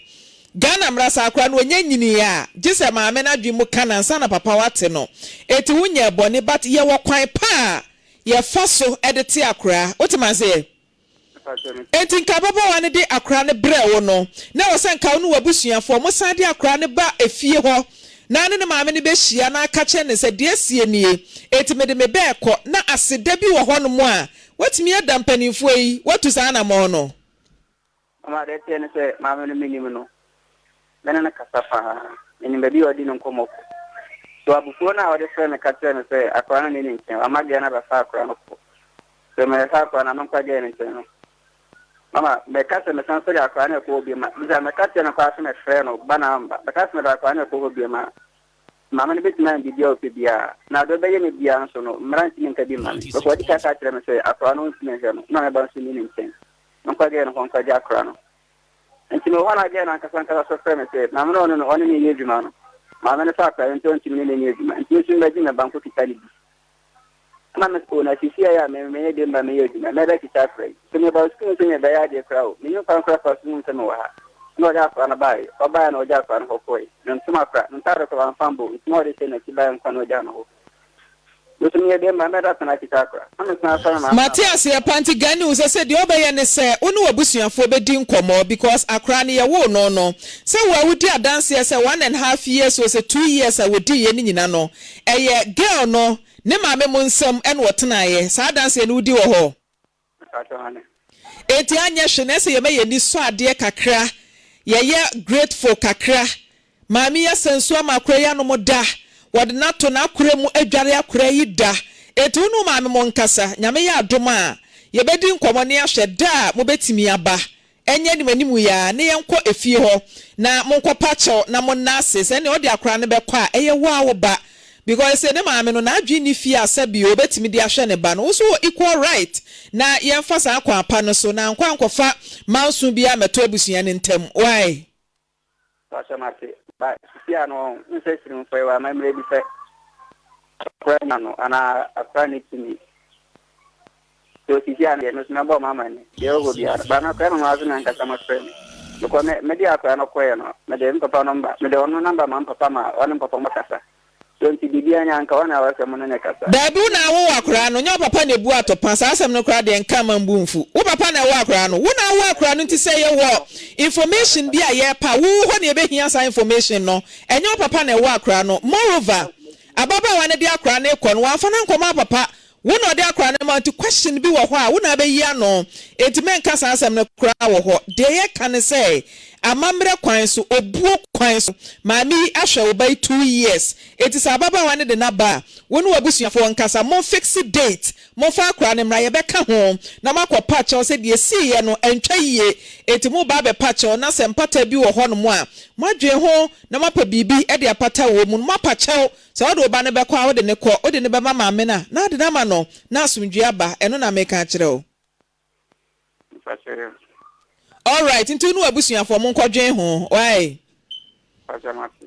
Ghana mrasa akura no onye nyini ya gise maame na adwemu kana nsa na papa wate no eti wunye bone but ye wo kwan pa ye faso edete akura otima se enti nka baba wane de akura ne bre wo no na wo se nka wo no wabusuafo mo san de akura ne ba efie ho na ne maame ne be hia na aka che ne se de asie nie eti me de me be ekọ na aseda bi wo ho no mo a watimi adampanifo yi watu sa na mo no ama de tene se maame no minimi no na kasafa ni bebi odi no komo so abufuo na odi se me kache ne se akwa na ni nchen amage na ba fa akwa no ko so me fa akwa na no kwa ge ne nchen no mama me kache me san so ya akwa na ko bi ma biza me kache na kwa se me fre no bana amba me kache me da akwa na ko bi ma mama ne bitina bi dia o bia na do be ye me bia so no mranti ni nka bi ma ko odi ka kache me se akwa no ntine je no na ba so ni nchen no kwa ge no kwa ge akwa no nti no wana ge na kasanka so frame se na mno no oni ni yeduma no ma me fa ka nti onti ni ni yeduma nti osu mbaji na banko kitali bi ama me ko na sisi ya me de mba me yeduma me da kitafre so me ba sku so me ba ya de krawo me yo pa kwa kwa su nse no wa no ja kwa na bai o bai no ja kwa no hokoi no ntuma kwa ntare ko ban fambo ntuma de se na kibai kwa no ja no Matias ya panti gani usese di oba ye ne se onu wabusuafo be di nkomo because akra ne ye wo no no se wa wudi adanse ye se 1.5 years or se 2 years a wudi ye ni nyina no eye girl no ne maame mo nsam en wotena ye sa adanse ne wudi wo ho eti anya hwe se ye me ye ni so ade kakra ye grateful kakra maame ye senso amakra ya no mo da wode nato na akure mu adware akura yi da etunu maame mo nkasa nyame ya adoma ye bedi nkomo ne ahwe da mo betimi aba enye ni manimu ya ne yenko efie ho na mo nkopa chew na mo nase se ne ode akura ne bekọ a eye wo ba because se ne maame no na adwi ni fie asabi obetimi de ahwe ne ba no so equal right na yemfa sa akwa apa no so na nkwa nkofa manso bia meto abusua ne ntem why ba sia no nse sirim foi wa memre bi se kwena no ana afani timi to sia no na bo mama ni yo go bia ba na kwena no azuna nka sama friend ko me dia kwa no kwena me de papa number me de ono number man papa ma wani papa makasa so nti bibia nya nka wana wa se mo ne kasa dabi na wo akura no nyo papa na bu atopa sa asem no kura de nka mambu mfu wo papa na wo akura no wo na wo akura no nti se ye wo information bi a ye pa wo ho na ebe hia sa information no enyo papa na wo akura no moreover ababa wa ne de akura na ekọ no wa fa na nkoma papa wo na de akura na ma to question bi wo ho a wo na be yia no enti menka sa asem no kura wo ho de ye kan say amamre kwan so obuo kwan so maami ahwe obai 2 years eti sababa wane de naba wonu wabusuafo nkasa mo fix date mo fa akra ne mra ye beka ho na makopa che se de si ye no entwa yie eti mo ba be pa che na se mpata bi wo ho no mo a madwe ho na mapa bibi e de apata wo mu mapa che se wo de oba ne beka a wo de ne ko wo de ne be mama me na de na ma no na asumdwe aba eno na meka kire o all right into nu abusuafo mo nkodwen ho why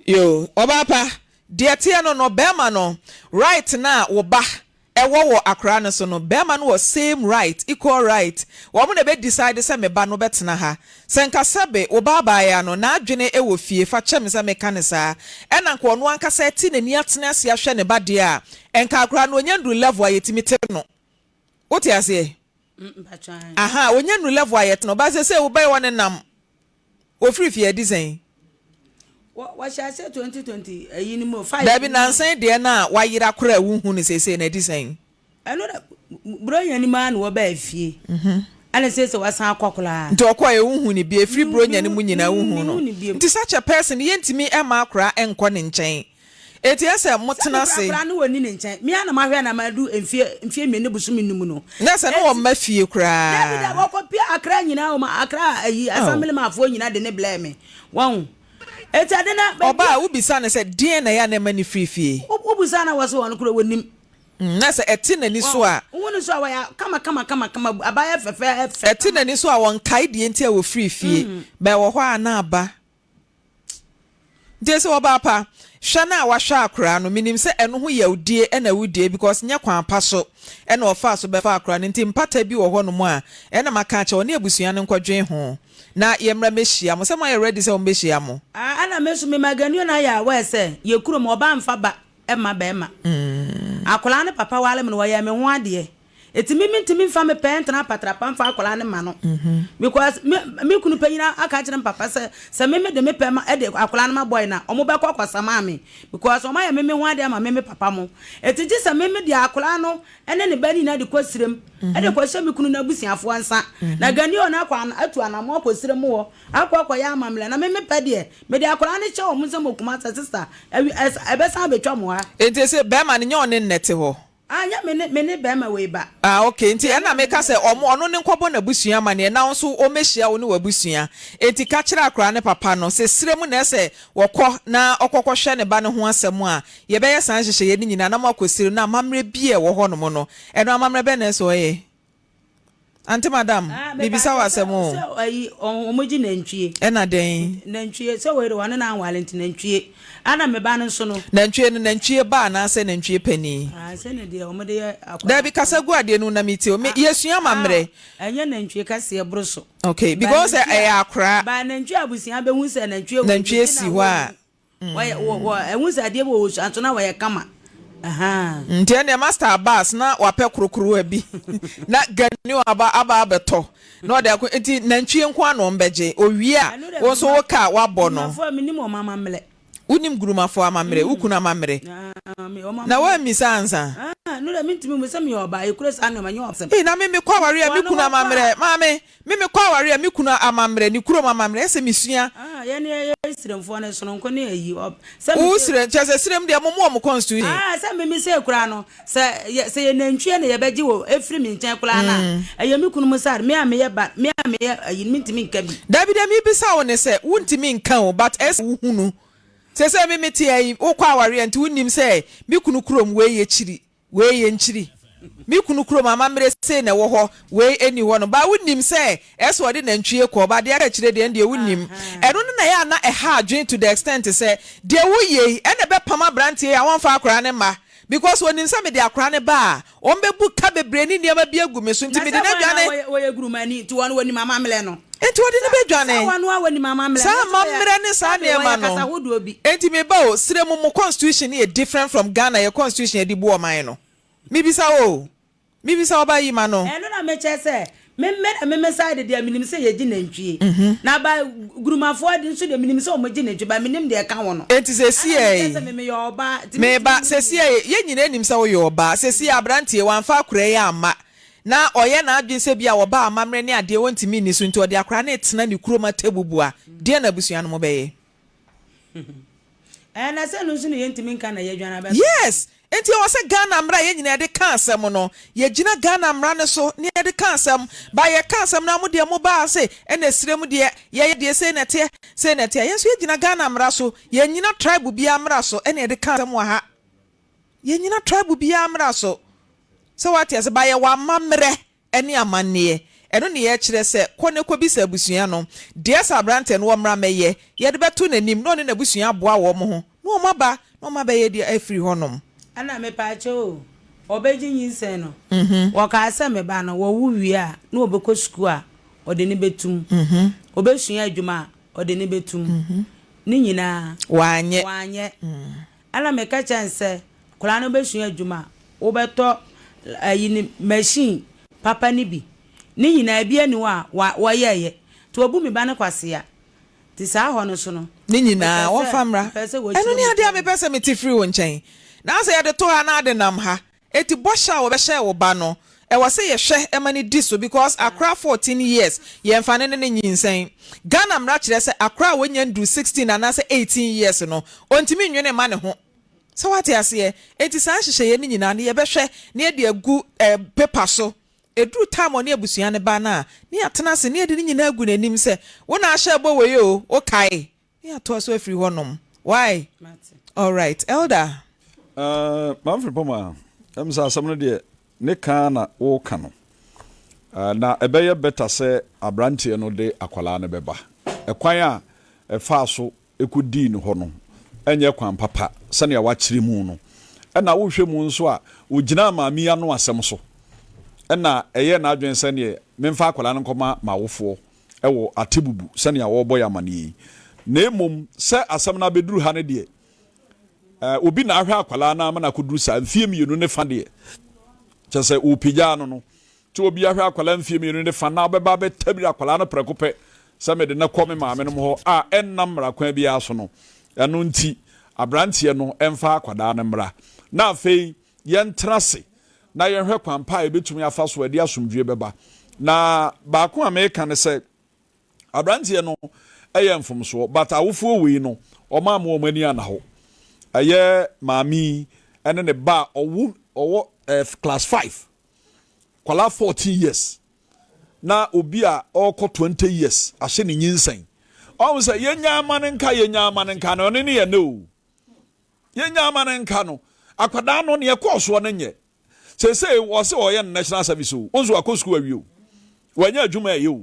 yo obapa de tie no bema no right na wo ba ewo akra no so no bema no was same right equal right wo mo na be decide say me ba no betena ha senka sabe wo ba ba ya no na adwene ewo fie fa chem say me kanisa ena nko no anka say ti na ni atena ase ahwe ne ba de a enka akra no onyandu level ayetimi te no wote ase aha onyandu level ayetno ba say wo ba wo ne nam wo free fie design what shall I say 2020 you know 5 Dabi nansan de na wayira kora wuhu ne sese na design I know that bro yani man wo ba fie ana say wasan akokola nti okoye wuhu ne bi free bro nyane mu nyina wuhu no nti such a person yentimi ema akora enko ne nchen eti ese motena se akora no woni ne nchen me ana mahwe na madu mfie me ne busumi num no na se no wo mafie kora Dabi da wo kopia akra nyina wo ma akra ayi family mafo nyina de ne blame won etadena oba ubisa ne se die na ya na mani free fie ubisa na waso won kuro wonim na se eti na ni so a wonu so wa ya kama abaya fefe eti na ni so a won kai die ntia wo free fie ba wo ho ana aba de se oba pa hwana wa hwa akra no minim se eno ho yawdie na wudie because nya kwan pa so ena ofa so be fa akra no nti mpata bi wo ho no mu a ena maka cha one abusua ne nkwadwen ho na yemra mehia mo se mo ye ready se o mehia mo ana mesu me maganu na ya we se ye kuro mo ba mfa ba ema ba ema akola ne papa wale me no ya me ho ade etimi ntimi mfa me pent na patrapa mfa akola ne ma no because me kunu panyina aka kire papa se me de me pema e de akola ne ma boy na omo be kwakwa me because o ma ya me ho ade ma me papa mo etiji se me de akola no ene ne bani na de kwasirem e de kwashe me kunu na busiafo ansa na gani ona akwa atu anamo akwasirem wo akwa ya amamle na me pede me de akola ne che o mo se mo kuma sister e be san betwa mo ha enti se be ma ne nya one nnete ho anya me be ma we ba okay nti ena meka se ono ne nkwabo na busua ma ne na nso o mehia wo ne wabusua enti ka kira akra ne papa no se sirem na se wokọ na okokọhwe ne ba ne ho asem a ye be ye san hyehye ye ni nyina na makosiri na amamre bi e wo ho no mo no eno amamre be na so ye Auntie madam bibisa wasem o so ayi omoji nantwie ena den nantwie so we ro na anwalenti nantwie ana me ba no so no nantwie ba na se nantwie pani se ne de omode da bi kasagu ade no na meti o me yesua mamre enye nantwie kase e broso okay because akra ba nantwie abusia be hu se nantwie si ho a wo ehun se ade bo antona wo ye kama aha ntene master bass na wape kurukuru abi na gani aba beto no de ko enti nantwie nko ano mbeje owie a wo so wo ka wabọ no mafo minimo mama mle unim gurumafo amamre ukuna amamre na wa misanza no le mintimi mo se mi oba ekure sa no manyo opsem na me kwa ware a mikuna amamre maame me kwa ware a mikuna amamre ni kuro amamre ese misua ye ne siremfo ne sono nko ne ayi o sire chese sirem de mo constitution se me se kura no se ye nantwie ne ye beji wo efri mi nchen kura na ayi mikunu mo sar me ame ye ba me ame ye ayi mintimi nka bi David mi bisa wo ne se wuntimi nka o but es wuhunu se me meti ayi wo kwa ware anti wunim se mikunu krom we ye chiri we ye nchiri mikunu krom amamre se na wo ho we eni ho no ba wunim se es wo de nantwie ko ba de aka chire de ende wunim eno na ya na ha adwen to the extent se de wo ye ene be pama brantie ya won fa akora ne ma because when in some de akora ne ba on be buka bebre ni niam bi agu so nti me de na dwane wo ye gurumani ti won woni mama mle no enti wo de ne be dwane won woni mama mle sa mamre ne sa ne ma no enti me ba o sire mu constitution is different from Ghana your constitution e di bo o man no mi bisa oba yi ma no eno na me che se me side de minim se ye gi nantwie na ba gurumafo de nso de minim se o mo gi nantwie ba minim de ka won no enti se sie me ba se sie ye nyina nim se wo yo ba se sie abrantie wanfa akura ya ama na oye na adwen se bia wo ba amamre ne ade wontimi ni so nti ode akura na etena ne kuroma tabubua de na busua no mo be ye na se no nso ne yentimi nka na ye dwana ba yes enti o se Ghana mra ye nyina de ka asem no ye gina Ghana mra ne so ne de ka asem ba ye ka asem na mo de mo ba se ena sirem de ye de se nete ye so ye gina Ghana mra so ye nyina tribe bia mra so ena de ka asem wa ha ye nyina tribe bia mra so so what yes ba ye wa mamre ene amanne eno ne ye kire se kone ko bisa abusua no de asa brante no mra meye ye de beto nanim no ne na abusua boa wo mo ho no mo ba no ma be ye dia afiri honom ana me pa cho obeji nyinsen no waka ase me ba no wo wuwi a na obekọ school a ode ne betum obesua adwuma ode ne betum ni nyina wanye ana me ka chance kula no besua adwuma obeto ayini machine papa ni bi ni nyina bia ni wa yeye to obu mi ba ne kwase ya ti sa ho no so no ni nyina wo famra eno ni ade a me pese me ti free wo nchen na say de to ha na de nam ha eti bosha wo be share wo ba no e wo say ye hwe e mani di so because Accra 14 years ye mfa ne ne nyinsen Ghana mra kire say Accra wonya ndu 16 and say 18 years no ontimi nwene ma ne ho so what ya say eti san hye ye ni nyina ne ye be hwe ne ye de agu paper so edu time ne abusua ne ba na ne atena se ne de ni nyina agu nanim se wo na ahye bo we o o kai ne ato so afiri honom why all right elder Maame Frimpomaa emsa asam no de ne kan na wo ka no na ebeye better say abrante no de akwala ne beba ekwan a efa so ekudi ne ho no enye kwan papa sane ya wachiri mu no na wo hwe mu nso a ogina maami ya no asem so na eye na adwen sane memfa akwala no koma mawofo ewo atebubu sane ya wo boy amane na emom se asem na beduru ha ne de obi na ahwe akwala na ama na koduru sa mfie mienu ne fa de chese upija no ti obi ahwe akwala mfie mienu ne fa na obeba be tabiri akwala no prekope se me de na kome maame no ho a ennam mra kwa bia aso no eno nti abrantie no emfa akwada no mra na afei yentrase na yenhwe kwampa e betumi afa so ade asomdwe beba na ba ko America ne se abrantie no eye mfomso but awofo wi no oma ma omani ana ho aye maami ene ne ba owo class 5 kwala 14 years na obi a oko 20 years ahye ne nyinsen o say yenya amanenka no ne ye no yenya amanenka no akwada no ne ye koso no nye say wo se o ye national service o onzo akosku awie o wanya adwuma ye o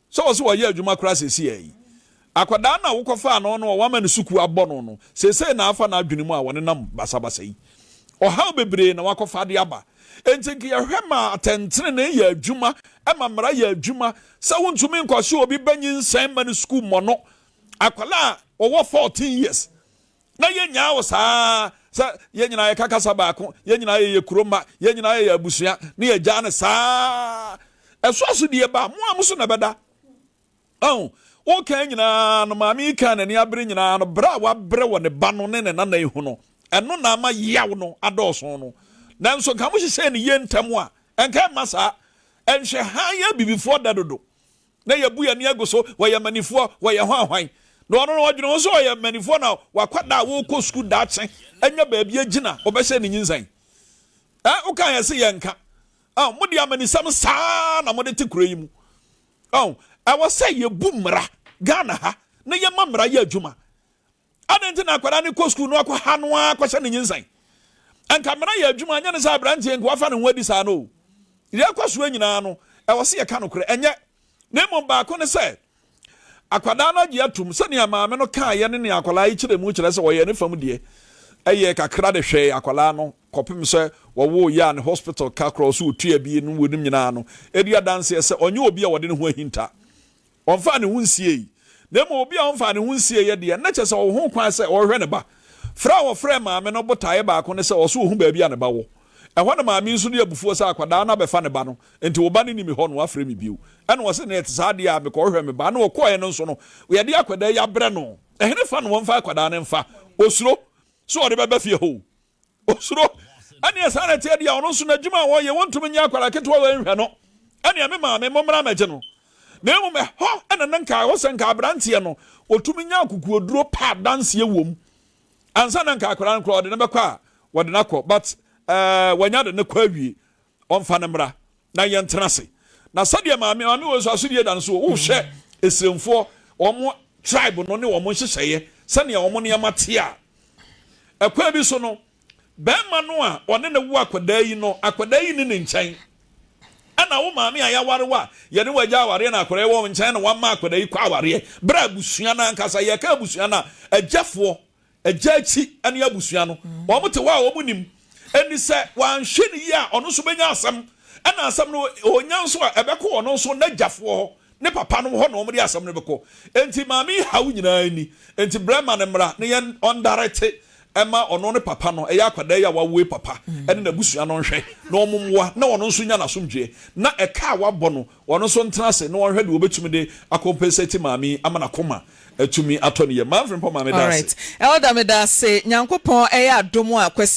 so wo se wo ye adwuma kra sesi yi akwada na wokofa no no wa ma ne suku abọ no say na afa na adwene mu a wone nam basabasa yi o ha bebre na wakofa de aba entinki ye hwema atentene na ye adwuma ema mra ye adwuma sa wontumi nkɔhye obi banyin nsɛn ma ne suku mono akwala owo 14 years na ye nya wo sa ye nyina ye kakasa baako ye nyina ye kuroma ye nyina ye abusua ne ye gya ne sa ɛso de ba mo amso na bɛda o kan nyina no maami kan na ni abre nyina no bra wa bre wo ne ba no ne na na ihu no eno na ama yaw no adɔso no nanso ka mo hye ne ye ntam a enka masa enhwe han ya bibifo dadodo na ye bu ya ne agoso wo ye manifo wo ye hwanhwan na ono no wadwene wo so wo ye manifo na wakwada wo ko school dache enya ba bia gina wo be hye ne nyinsan o kan ya se ye nka mo de amanisam saa na mo de tikuro yi mu I was say ye boomra Ghana ha na ye mamra ye adwuma adenti na akwara ne ko school no akwa hanoa akwa ne nyinsan anka mra ye adwuma anya ne sa brante enko afa ne ho adi sa no ye akwa so anyina no I was say ye ka no kure enye na mo ba ko ne say akwada na je atum se ne maame no ka ye ne akwala yi kire mu kire se wo ye ne fam de eye kakra de hwe akwala no kopim se wo ya ne hospital ka cross utua bi no wonim nyina no edia danse se onye obi a wode ne ho ahinta onfa ne hunsie na mo obi a onfa ne hunsie ye de na kyese wo ho kwan se wo hwe ne ba fra wo fra maame no botae ba ko ne se wo so hu ba bi a ne ba wo ehwo ne maame nso ne abufuo se akwada na be fa ne ba no enti wo ba ne nimi ho no afra mi biu ene wo se ne tsade a me ko hwe me ba na wo koe no nso no ye de akwada ya bre no ehne fa no wo mfa akwada ne mfa osuro so wo de ba fie ho osuro ani asana te dia ono nso na djuma wo ye wontum nya akwara ketwa wo nhwe no ani me maame momra maje no na emu me ho ena nanka wo senka abrantie no otumi nya akukuoduro pa dance ye wom ansa nanka akwara nkro de ne bekwa wo de nakọ but wanya de ne kwa awie onfa ne mra na ye ntenase na sadia maame wo so asodie dan so wo hwe esremfo omo tribe no ne omo hyehyeye sane omo ne yamatia ekwa bi so no bema no a one ne wo akwada yi no akwada yi ne nkyɛn ana wo maame a ya warewa ye ne wagya ware na akwara wo nkyɛn na wama akwada yi kwa ware bra busua na nkasa ye ka busua na agyafo ejachi ane abusua no wo mo te wa wo munim eni se wan hwe ne ya ono so benya asam ana asam no onya nso a ebeko ono nso na gyafo ne papa no ho no mo de asam no beko enti maami hawo nyina ni enti brema ne mra ne yen on direct ema ono ne papa no eya akwada ya wawe papa ene na busua no nhwe na omumwa na ono nso nya na somdwe na eka wabɔ no ono nso ntena se na wɔhwɛ de obetumi de akompensate maami amana koma atumi atɔ ne ye Maame Frimpomaa me da se all right elder me da se nyankopɔn eya adomo a